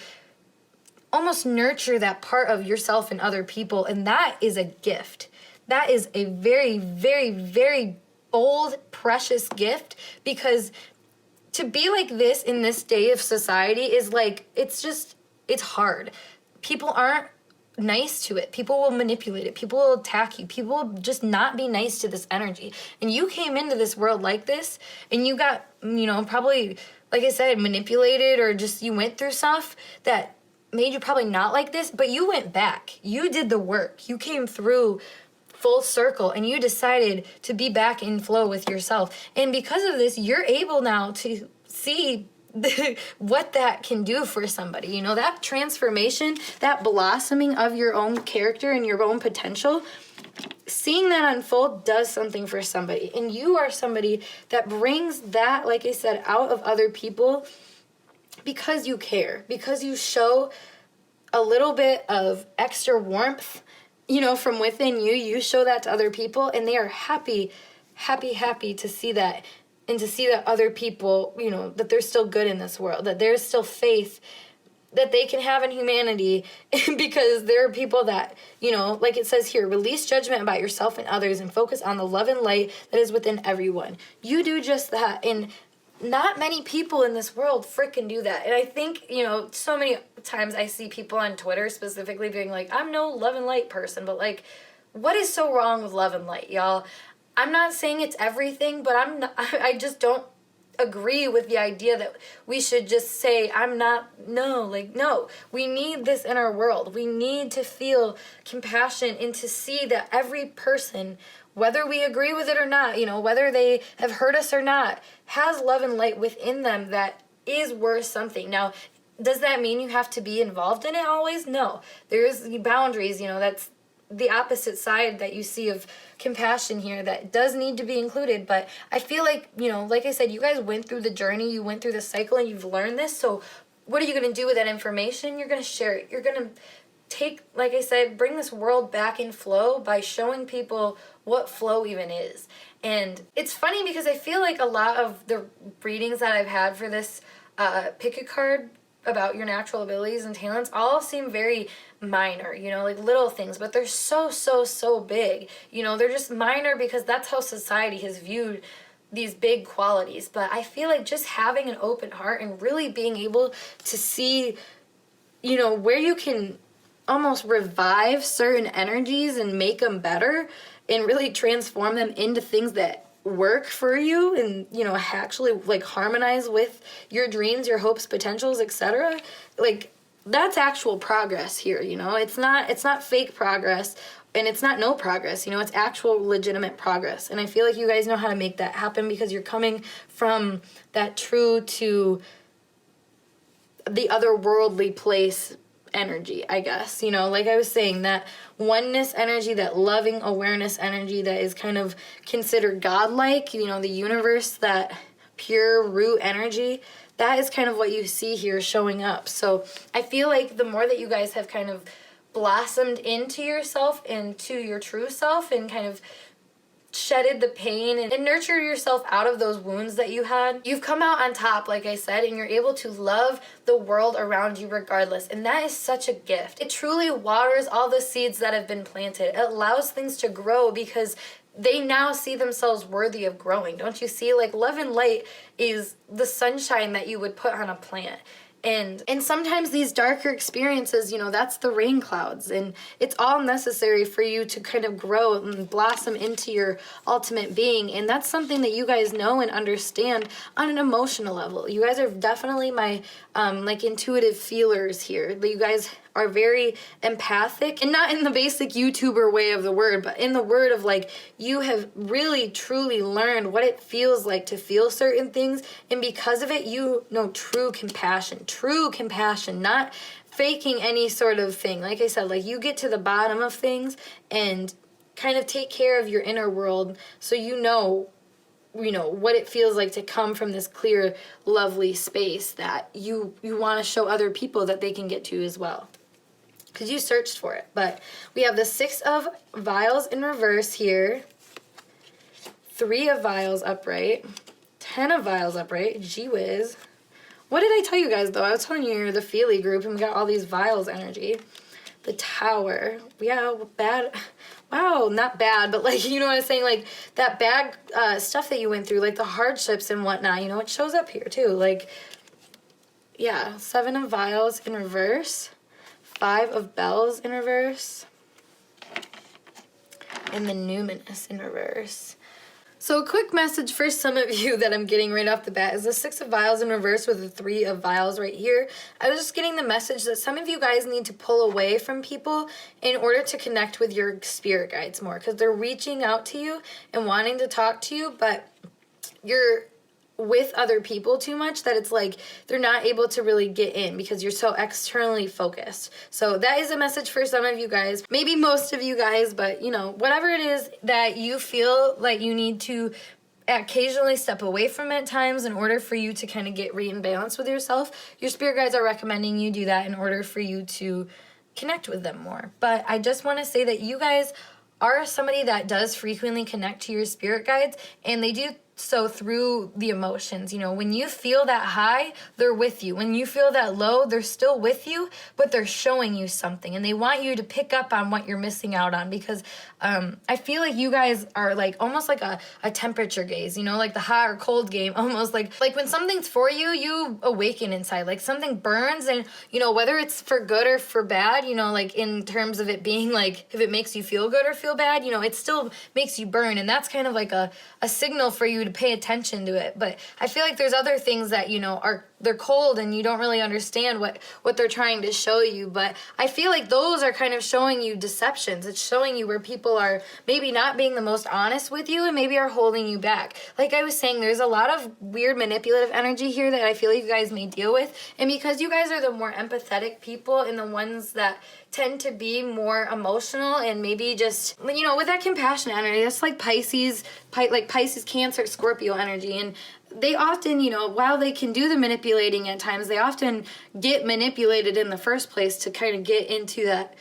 almost nurture that part of yourself and other people, and that is a gift. That is a very, very, very bold, precious gift, because to be like this in this day of society is like, it's hard. People aren't nice to it. People will manipulate it. People will attack you. People will just not be nice to this energy. And you came into this world like this, and you got, probably, like I said, manipulated, or just you went through stuff that made you probably not like this, but you went back. You did the work. You came through full circle, and you decided to be back in flow with yourself. And because of this, you're able now to see what that can do for somebody. That transformation, that blossoming of your own character and your own potential, seeing that unfold does something for somebody. And you are somebody that brings that, like I said, out of other people because you care, because you show a little bit of extra warmth, from within you. You show that to other people, and they are happy to see that, and to see that other people, that there's still good in this world, that there's still faith that they can have in humanity, because there are people that, like it says here, release judgment about yourself and others and focus on the love and light that is within everyone. You do just that, and not many people in this world freaking do that. And I think, so many times I see people on Twitter specifically being like, I'm no love and light person, but like, what is so wrong with love and light, y'all? I'm not saying it's everything, but I just don't agree with the idea that we should just say, no, we need this in our world. We need to feel compassion and to see that every person, whether we agree with it or not, whether they have hurt us or not, has love and light within them that is worth something. Now, does that mean you have to be involved in it always? No. There's boundaries, that's the opposite side that you see of compassion here that does need to be included. But I feel like, like I said, you guys went through the journey, you went through the cycle, and you've learned this. So what are you going to do with that information? You're going to share it. You're going to take, like I said, bring this world back in flow by showing people what flow even is. And it's funny because I feel like a lot of the readings that I've had for this pick a card about your natural abilities and talents all seem very minor, like little things, but they're so big. They're just minor because that's how society has viewed these big qualities. But I feel like just having an open heart and really being able to see, where you can almost revive certain energies and make them better and really transform them into things that work for you and, actually like harmonize with your dreams, your hopes, potentials, etc. Like, that's actual progress here, It's not fake progress, and it's not no progress, it's actual legitimate progress. And I feel like you guys know how to make that happen because you're coming from that true to the otherworldly place energy, I guess. Like I was saying, that oneness energy, that loving awareness energy that is kind of considered godlike, the universe, that pure root energy, that is kind of what you see here showing up. So I feel like the more that you guys have kind of blossomed into yourself and to your true self and kind of shedded the pain and nurtured yourself out of those wounds that you had, you've come out on top, like I said, and you're able to love the world around you regardless. And that is such a gift. It truly waters all the seeds that have been planted. It allows things to grow because they now see themselves worthy of growing. Don't you see? Like, love and light is the sunshine that you would put on a plant. And sometimes these darker experiences, you know, that's the rain clouds, and it's all necessary for you to kind of grow and blossom into your ultimate being. And that's something that you guys know and understand on an emotional level. You guys are definitely my like intuitive feelers here. You guys are very empathic, and not in the basic YouTuber way of the word, but in the word of like, you have really truly learned what it feels like to feel certain things, and because of it, you know true compassion, not faking any sort of thing. Like I said, like, you get to the bottom of things and kind of take care of your inner world, so you know what it feels like to come from this clear, lovely space that you want to show other people that they can get to as well, because you searched for it. But we have the 6 of Vials in reverse here, 3 of Vials upright, 10 of Vials upright. Gee whiz. What did I tell you guys, though? I was telling you you're the Feely group, and we got all these Vials energy. The Tower. Yeah, bad. Wow, not bad, but like, you know what I'm saying? Like, that bad stuff that you went through, like the hardships and whatnot, you know, it shows up here too. Like, yeah, 7 of Vials in reverse, 5 of Bells in reverse, and the Numinous in reverse. So a quick message for some of you that I'm getting right off the bat is the 6 of Vials in reverse with the 3 of Vials right here. I was just getting the message that some of you guys need to pull away from people in order to connect with your spirit guides more, because they're reaching out to you and wanting to talk to you, but you're with other people too much that it's like they're not able to really get in because you're so externally focused. So that is a message for some of you guys, maybe most of you guys, but you know, whatever it is that you feel like you need to occasionally step away from at times in order for you to kind of get re-imbalanced with yourself, your spirit guides are recommending you do that in order for you to connect with them more. But I just want to say that you guys are somebody that does frequently connect to your spirit guides, and they do so through the emotions. You know, when you feel that high, they're with you. When you feel that low, they're still with you, but they're showing you something, and they want you to pick up on what you're missing out on, because I feel like you guys are like almost like a temperature gaze, you know, like the hot or cold game, almost like when something's for you, you awaken inside, like something burns, and you know, whether it's for good or for bad, you know, like in terms of it being like, if it makes you feel good or feel bad, you know, it still makes you burn, and that's kind of like a signal for you to pay attention to it. But I feel like there's other things that, you know, they're cold and you don't really understand what they're trying to show you. But I feel like those are kind of showing you deceptions. It's showing you where people are maybe not being the most honest with you and maybe are holding you back. Like I was saying, there's a lot of weird manipulative energy here that I feel like you guys may deal with. And because you guys are the more empathetic people and the ones that tend to be more emotional and maybe just, you know, with that compassionate energy, that's like Pisces, Cancer, Scorpio energy. And they often, you know, while they can do the manipulating at times, they often get manipulated in the first place to kind of get into that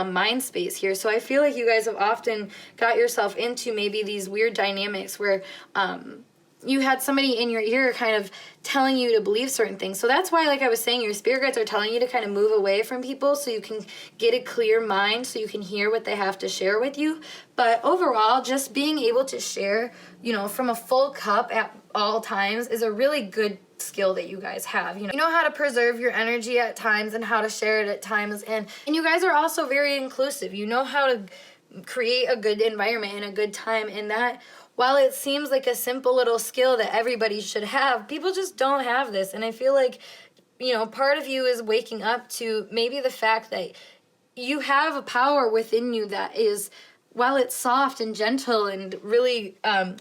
mind space here. So I feel like you guys have often got yourself into maybe these weird dynamics where you had somebody in your ear kind of telling you to believe certain things. So that's why, like I was saying, your spirit guides are telling you to kind of move away from people so you can get a clear mind, so you can hear what they have to share with you. But overall, just being able to share, you know, from a full cup at all times is a really good skill that you guys have. You know how to preserve your energy at times and how to share it at times. And you guys are also very inclusive. You know how to create a good environment and a good time, and that, while it seems like a simple little skill that everybody should have, people just don't have this. And I feel like, you know, part of you is waking up to maybe the fact that you have a power within you that is, while it's soft and gentle and really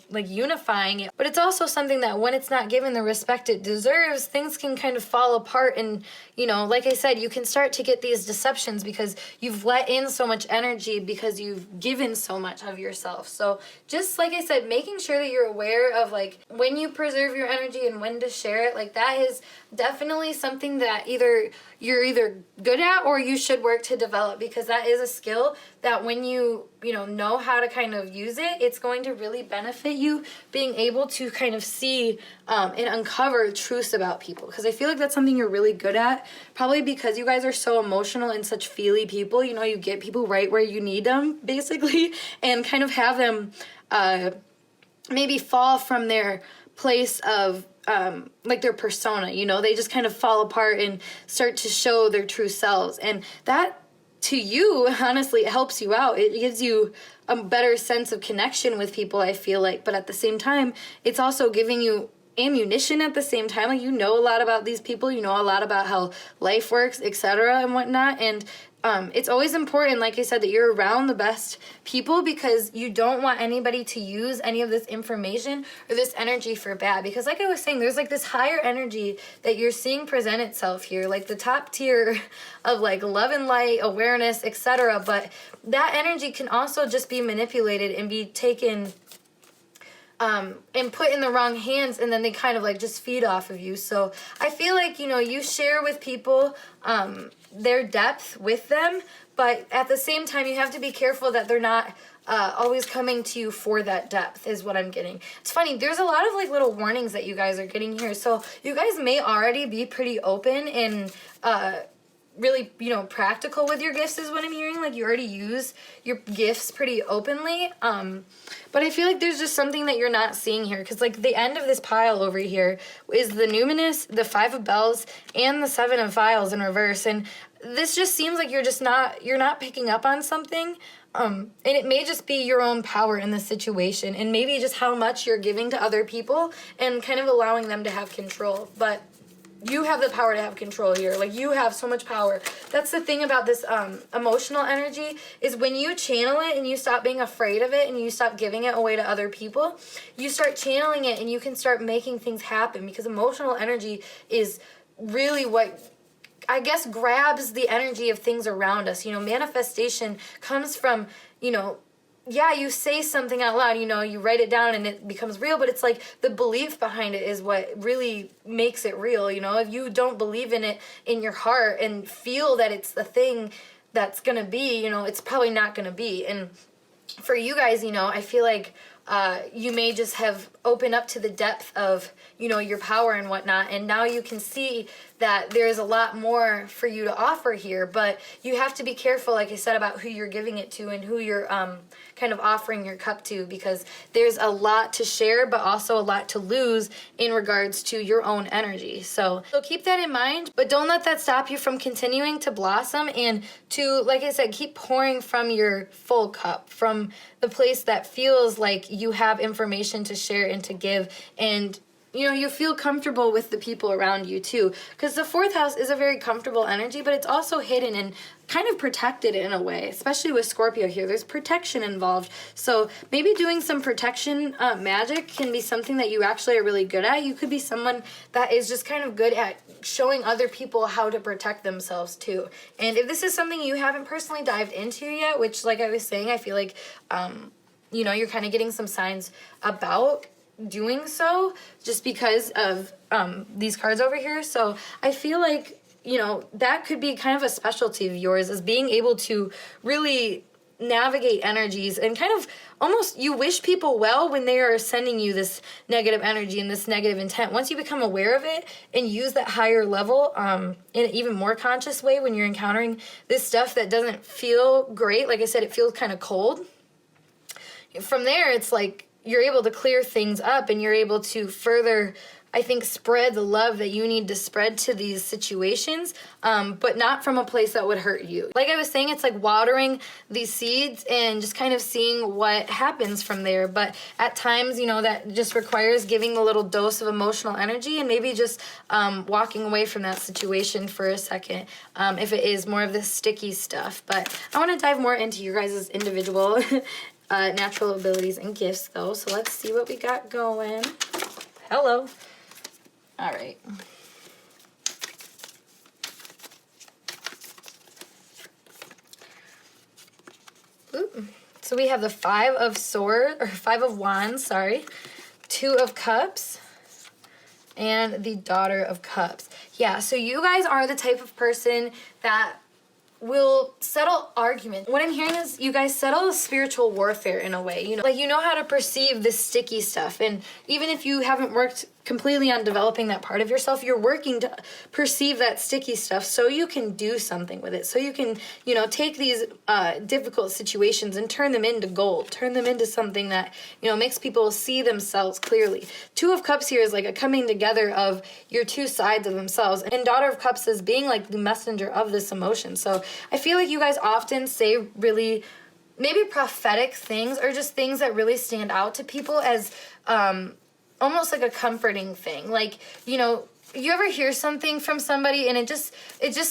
like unifying it, but it's also something that when it's not given the respect it deserves, things can kind of fall apart. And, you know, like I said, you can start to get these deceptions because you've let in so much energy, because you've given so much of yourself. So just like I said, making sure that you're aware of like when you preserve your energy and when to share it, like that is definitely something that you're either good at or you should work to develop, because that is a skill that when you know how to kind of use it, it's going to really benefit you being able to kind of see and uncover truths about people. Because I feel like that's something you're really good at, probably because you guys are so emotional and such feely people. You know, you get people right where you need them, basically, and kind of have them maybe fall from their place of like their persona, you know, they just kind of fall apart and start to show their true selves. And that to you, honestly, it helps you out. It gives you a better sense of connection with people, I feel like. But at the same time, it's also giving you ammunition at the same time. Like, you know a lot about these people, you know a lot about how life works, etc. and whatnot. And it's always important, like I said, that you're around the best people, because you don't want anybody to use any of this information or this energy for bad. Because like I was saying, there's like this higher energy that you're seeing present itself here, like the top tier of like love and light, awareness, etc. But that energy can also just be manipulated and be taken and put in the wrong hands, and then they kind of like just feed off of you. So I feel like, you know, you share with people their depth with them, but at the same time you have to be careful that they're not always coming to you for that depth, is what I'm getting. It's funny, there's a lot of like little warnings that you guys are getting here. So you guys may already be pretty open and really, you know, practical with your gifts, is what I'm hearing. Like, you already use your gifts pretty openly. But I feel like there's just something that you're not seeing here, because like the end of this pile over here is the numinous, the 5 of bells, and the 7 of vials in reverse. And this just seems like you're not picking up on something. And it may just be your own power in this situation, and maybe just how much you're giving to other people and kind of allowing them to have control. But you have the power to have control here. Like, you have so much power. That's the thing about this emotional energy, is when you channel it and you stop being afraid of it and you stop giving it away to other people, you start channeling it and you can start making things happen, because emotional energy is really what, I guess, grabs the energy of things around us. You know, manifestation comes from, you know, yeah, you say something out loud, you know, you write it down and it becomes real, but it's like the belief behind it is what really makes it real. You know, if you don't believe in it in your heart and feel that it's the thing that's gonna be, you know, it's probably not gonna be. And for you guys, you know, I feel like you may just have opened up to the depth of, you know, your power and whatnot, and now you can see that there's a lot more for you to offer here. But you have to be careful, like I said, about who you're giving it to and who you're kind of offering your cup to, because there's a lot to share but also a lot to lose in regards to your own energy. So keep that in mind, but don't let that stop you from continuing to blossom and to, like I said, keep pouring from your full cup, from the place that feels like you have information to share and to give, and you know, you feel comfortable with the people around you too, because the 4th house is a very comfortable energy, but it's also hidden and kind of protected in a way, especially with Scorpio here. There's protection involved. So maybe doing some protection magic can be something that you actually are really good at. You could be someone that is just kind of good at showing other people how to protect themselves too. And if this is something you haven't personally dived into yet, which, like I was saying, I feel like, you know, you're kind of getting some signs about doing so just because of these cards over here. So I feel like, you know, that could be kind of a specialty of yours, is being able to really navigate energies and kind of almost, you wish people well when they are sending you this negative energy and this negative intent. Once you become aware of it and use that higher level in an even more conscious way when you're encountering this stuff that doesn't feel great, like I said, it feels kind of cold. From there, it's like you're able to clear things up and you're able to further, I think, spread the love that you need to spread to these situations, but not from a place that would hurt you. Like I was saying, it's like watering these seeds and just kind of seeing what happens from there. But at times, you know, that just requires giving a little dose of emotional energy and maybe just walking away from that situation for a second if it is more of this sticky stuff. But I want to dive more into your guys' individual natural abilities and gifts, though. So let's see what we got going. Hello. All right. Ooh. So we have the 5 of Wands, sorry, 2 of Cups, and the Daughter of Cups. Yeah, so you guys are the type of person that will settle arguments. What I'm hearing is you guys settle spiritual warfare in a way, you know, like you know how to perceive this sticky stuff. And even if you haven't worked completely on developing that part of yourself. You're working to perceive that sticky stuff so you can do something with it. So you can, take these difficult situations and turn them into gold, turn them into something that, makes people see themselves clearly. Two of Cups here is like a coming together of your two sides of themselves. And Daughter of Cups is being like the messenger of this emotion. So I feel like you guys often say really maybe prophetic things, or just things that really stand out to people as almost like a comforting thing. Like, you ever hear something from somebody and it just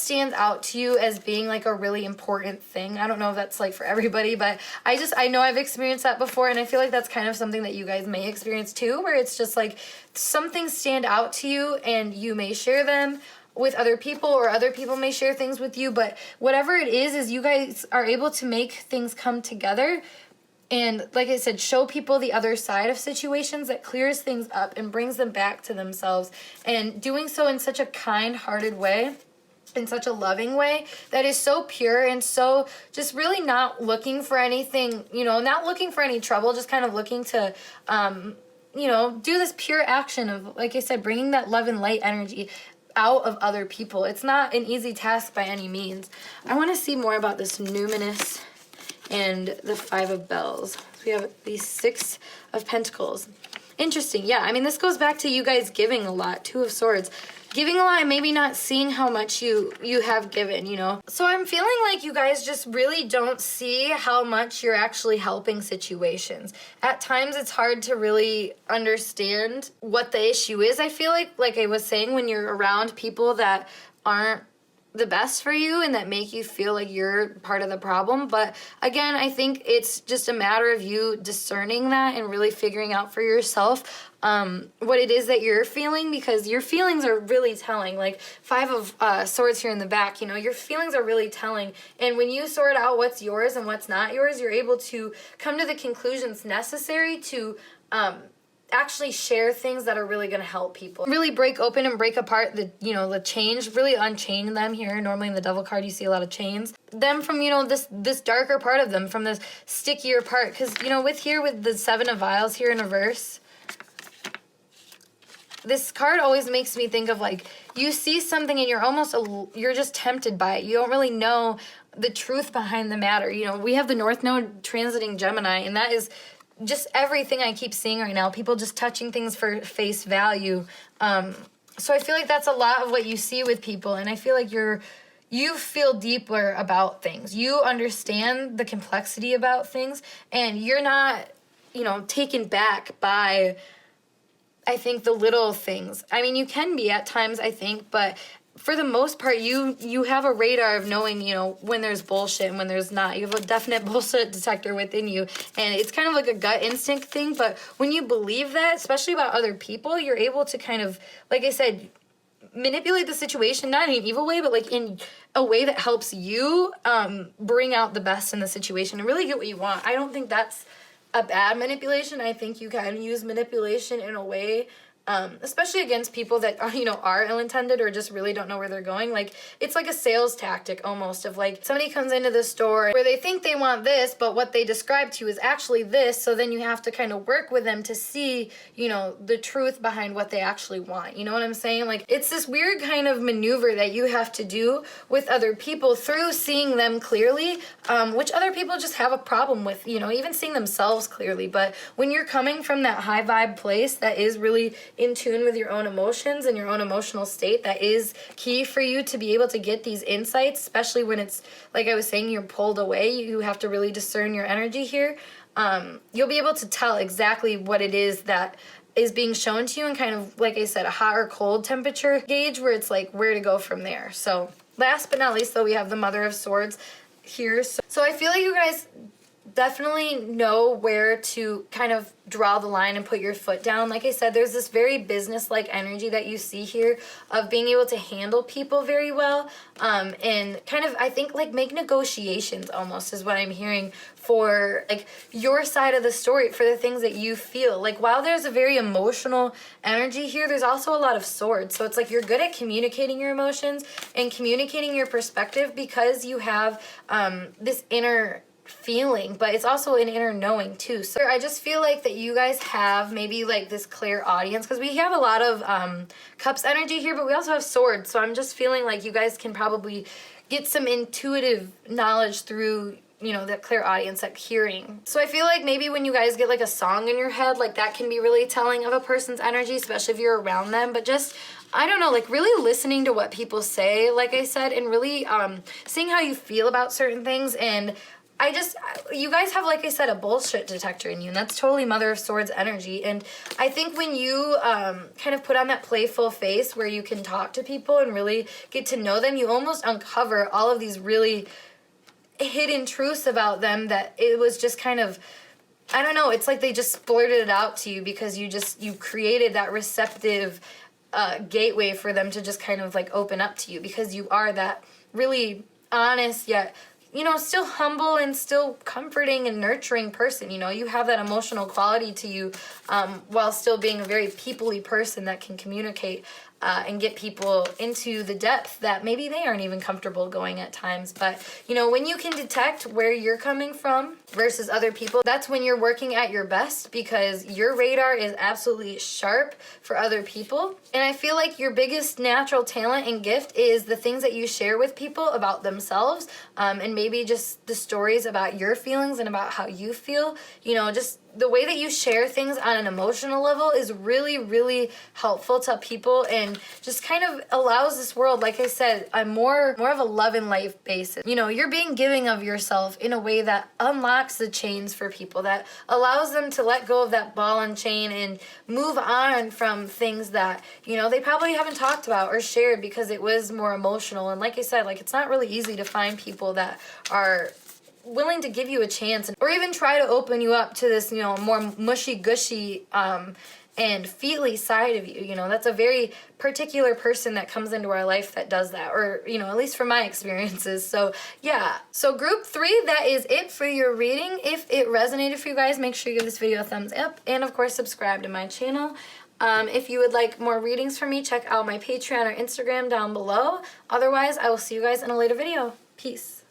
stands out to you as being like a really important thing. I don't know if that's like for everybody, but I know I've experienced that before, and I feel like that's kind of something that you guys may experience too, where it's just like some things stand out to you and you may share them with other people, or other people may share things with you, but whatever it is you guys are able to make things come together. And like I said, show people the other side of situations that clears things up and brings them back to themselves. And doing so in such a kind-hearted way, in such a loving way, that is so pure and so just really not looking for anything, not looking for any trouble, just kind of looking to, do this pure action of, like I said, bringing that love and light energy out of other people. It's not an easy task by any means. I want to see more about this numinous and the Five of Bells. We have the Six of Pentacles. Interesting. Yeah, I mean, this goes back to you guys giving a lot. Two of Swords. Giving a lot and maybe not seeing how much you have given, So I'm feeling like you guys just really don't see how much you're actually helping situations. At times it's hard to really understand what the issue is. I feel like I was saying, when you're around people that aren't the best for you and that make you feel like you're part of the problem. But again, I think it's just a matter of you discerning that and really figuring out for yourself what it is that you're feeling, because your feelings are really telling. Like Five of Swords here in the back, your feelings are really telling. And when you sort out what's yours and what's not yours, you're able to come to the conclusions necessary to actually share things that are really going to help people. Really break open and break apart the change, really unchain them here. Normally in the Devil card you see a lot of chains. Them from, this darker part of them, from this stickier part. Because, with the Seven of Vials here in reverse, this card always makes me think of like, you see something and you're just tempted by it. You don't really know the truth behind the matter. We have the North Node transiting Gemini, and that is just everything I keep seeing right now. People just touching things for face value. So I feel like that's a lot of what you see with people, and I feel like you feel deeper about things. You understand the complexity about things, and you're not, taken back by, I think, the little things. I mean, you can be at times, I think, but for the most part, you have a radar of knowing, when there's bullshit and when there's not. You have a definite bullshit detector within you, and it's kind of like a gut instinct thing. But when you believe that, especially about other people, you're able to kind of, like I said, manipulate the situation, not in an evil way, but like in a way that helps you bring out the best in the situation and really get what you want. I don't think that's a bad manipulation. I think you can use manipulation in a way, especially against people that are ill-intended or just really don't know where they're going. Like, it's like a sales tactic almost, of like somebody comes into the store where they think they want this, but what they describe to you is actually this. So then you have to kind of work with them to see, the truth behind what they actually want. You know what I'm saying? Like, it's this weird kind of maneuver that you have to do with other people through seeing them clearly, which other people just have a problem with, even seeing themselves clearly. But when you're coming from that high vibe place that is really in tune with your own emotions and your own emotional state, that is key for you to be able to get these insights, especially when it's, like I was saying, you're pulled away. You have to really discern your energy here. You'll be able to tell exactly what it is that is being shown to you, and kind of, like I said, a hot or cold temperature gauge where it's like where to go from there. So last but not least, though, we have the Mother of Swords here. So I feel like you guys definitely know where to kind of draw the line and put your foot down. Like I said, there's this very business-like energy that you see here of being able to handle people very well, and kind of, I think, like, make negotiations almost is what I'm hearing for, like, your side of the story, for the things that you feel. Like, while there's a very emotional energy here, there's also a lot of swords. So it's like you're good at communicating your emotions and communicating your perspective because you have this inner feeling, but it's also an inner knowing too. So I just feel like that you guys have maybe like this clear audience, because we have a lot of cups energy here, but we also have swords. So I'm just feeling like you guys can probably get some intuitive knowledge through, you know, that clear audience, that hearing. So I feel like maybe when you guys get like a song in your head, like that can be really telling of a person's energy, especially if you're around them. But just, I don't know, like really listening to what people say, like I said, and really seeing how you feel about certain things. And you guys have, like I said, a bullshit detector in you, and that's totally Mother of Swords energy. And I think when you kind of put on that playful face where you can talk to people and really get to know them, you almost uncover all of these really hidden truths about them that it was just kind of, I don't know, it's like they just blurted it out to you because you created that receptive gateway for them to just kind of like open up to you, because you are that really honest yet, you know, still humble and still comforting and nurturing person. You know, you have that emotional quality to you while still being a very people-y person that can communicate and get people into the depth that maybe they aren't even comfortable going at times. But, you know, when you can detect where you're coming from versus other people, that's when you're working at your best, because your radar is absolutely sharp for other people. And I feel like your biggest natural talent and gift is the things that you share with people about themselves, and maybe just the stories about your feelings and about how you feel. You know, just the way that you share things on an emotional level is really, really helpful to people, and just kind of allows this world, like I said, a more of a love and life basis. You know, you're being giving of yourself in a way that unlocks the chains for people, that allows them to let go of that ball and chain and move on from things that, you know, they probably haven't talked about or shared because it was more emotional. And like I said, like, it's not really easy to find people that are willing to give you a chance or even try to open you up to this, you know, more mushy gushy and feely side of you. You know, that's a very particular person that comes into our life that does that, or, you know, at least from my experiences. So yeah, so group 3, that is it for your reading. If it resonated for you guys, make sure you give this video a thumbs up, and of course subscribe to my channel. If you would like more readings from me, check out my Patreon or Instagram down below. Otherwise, I will see you guys in a later video. Peace.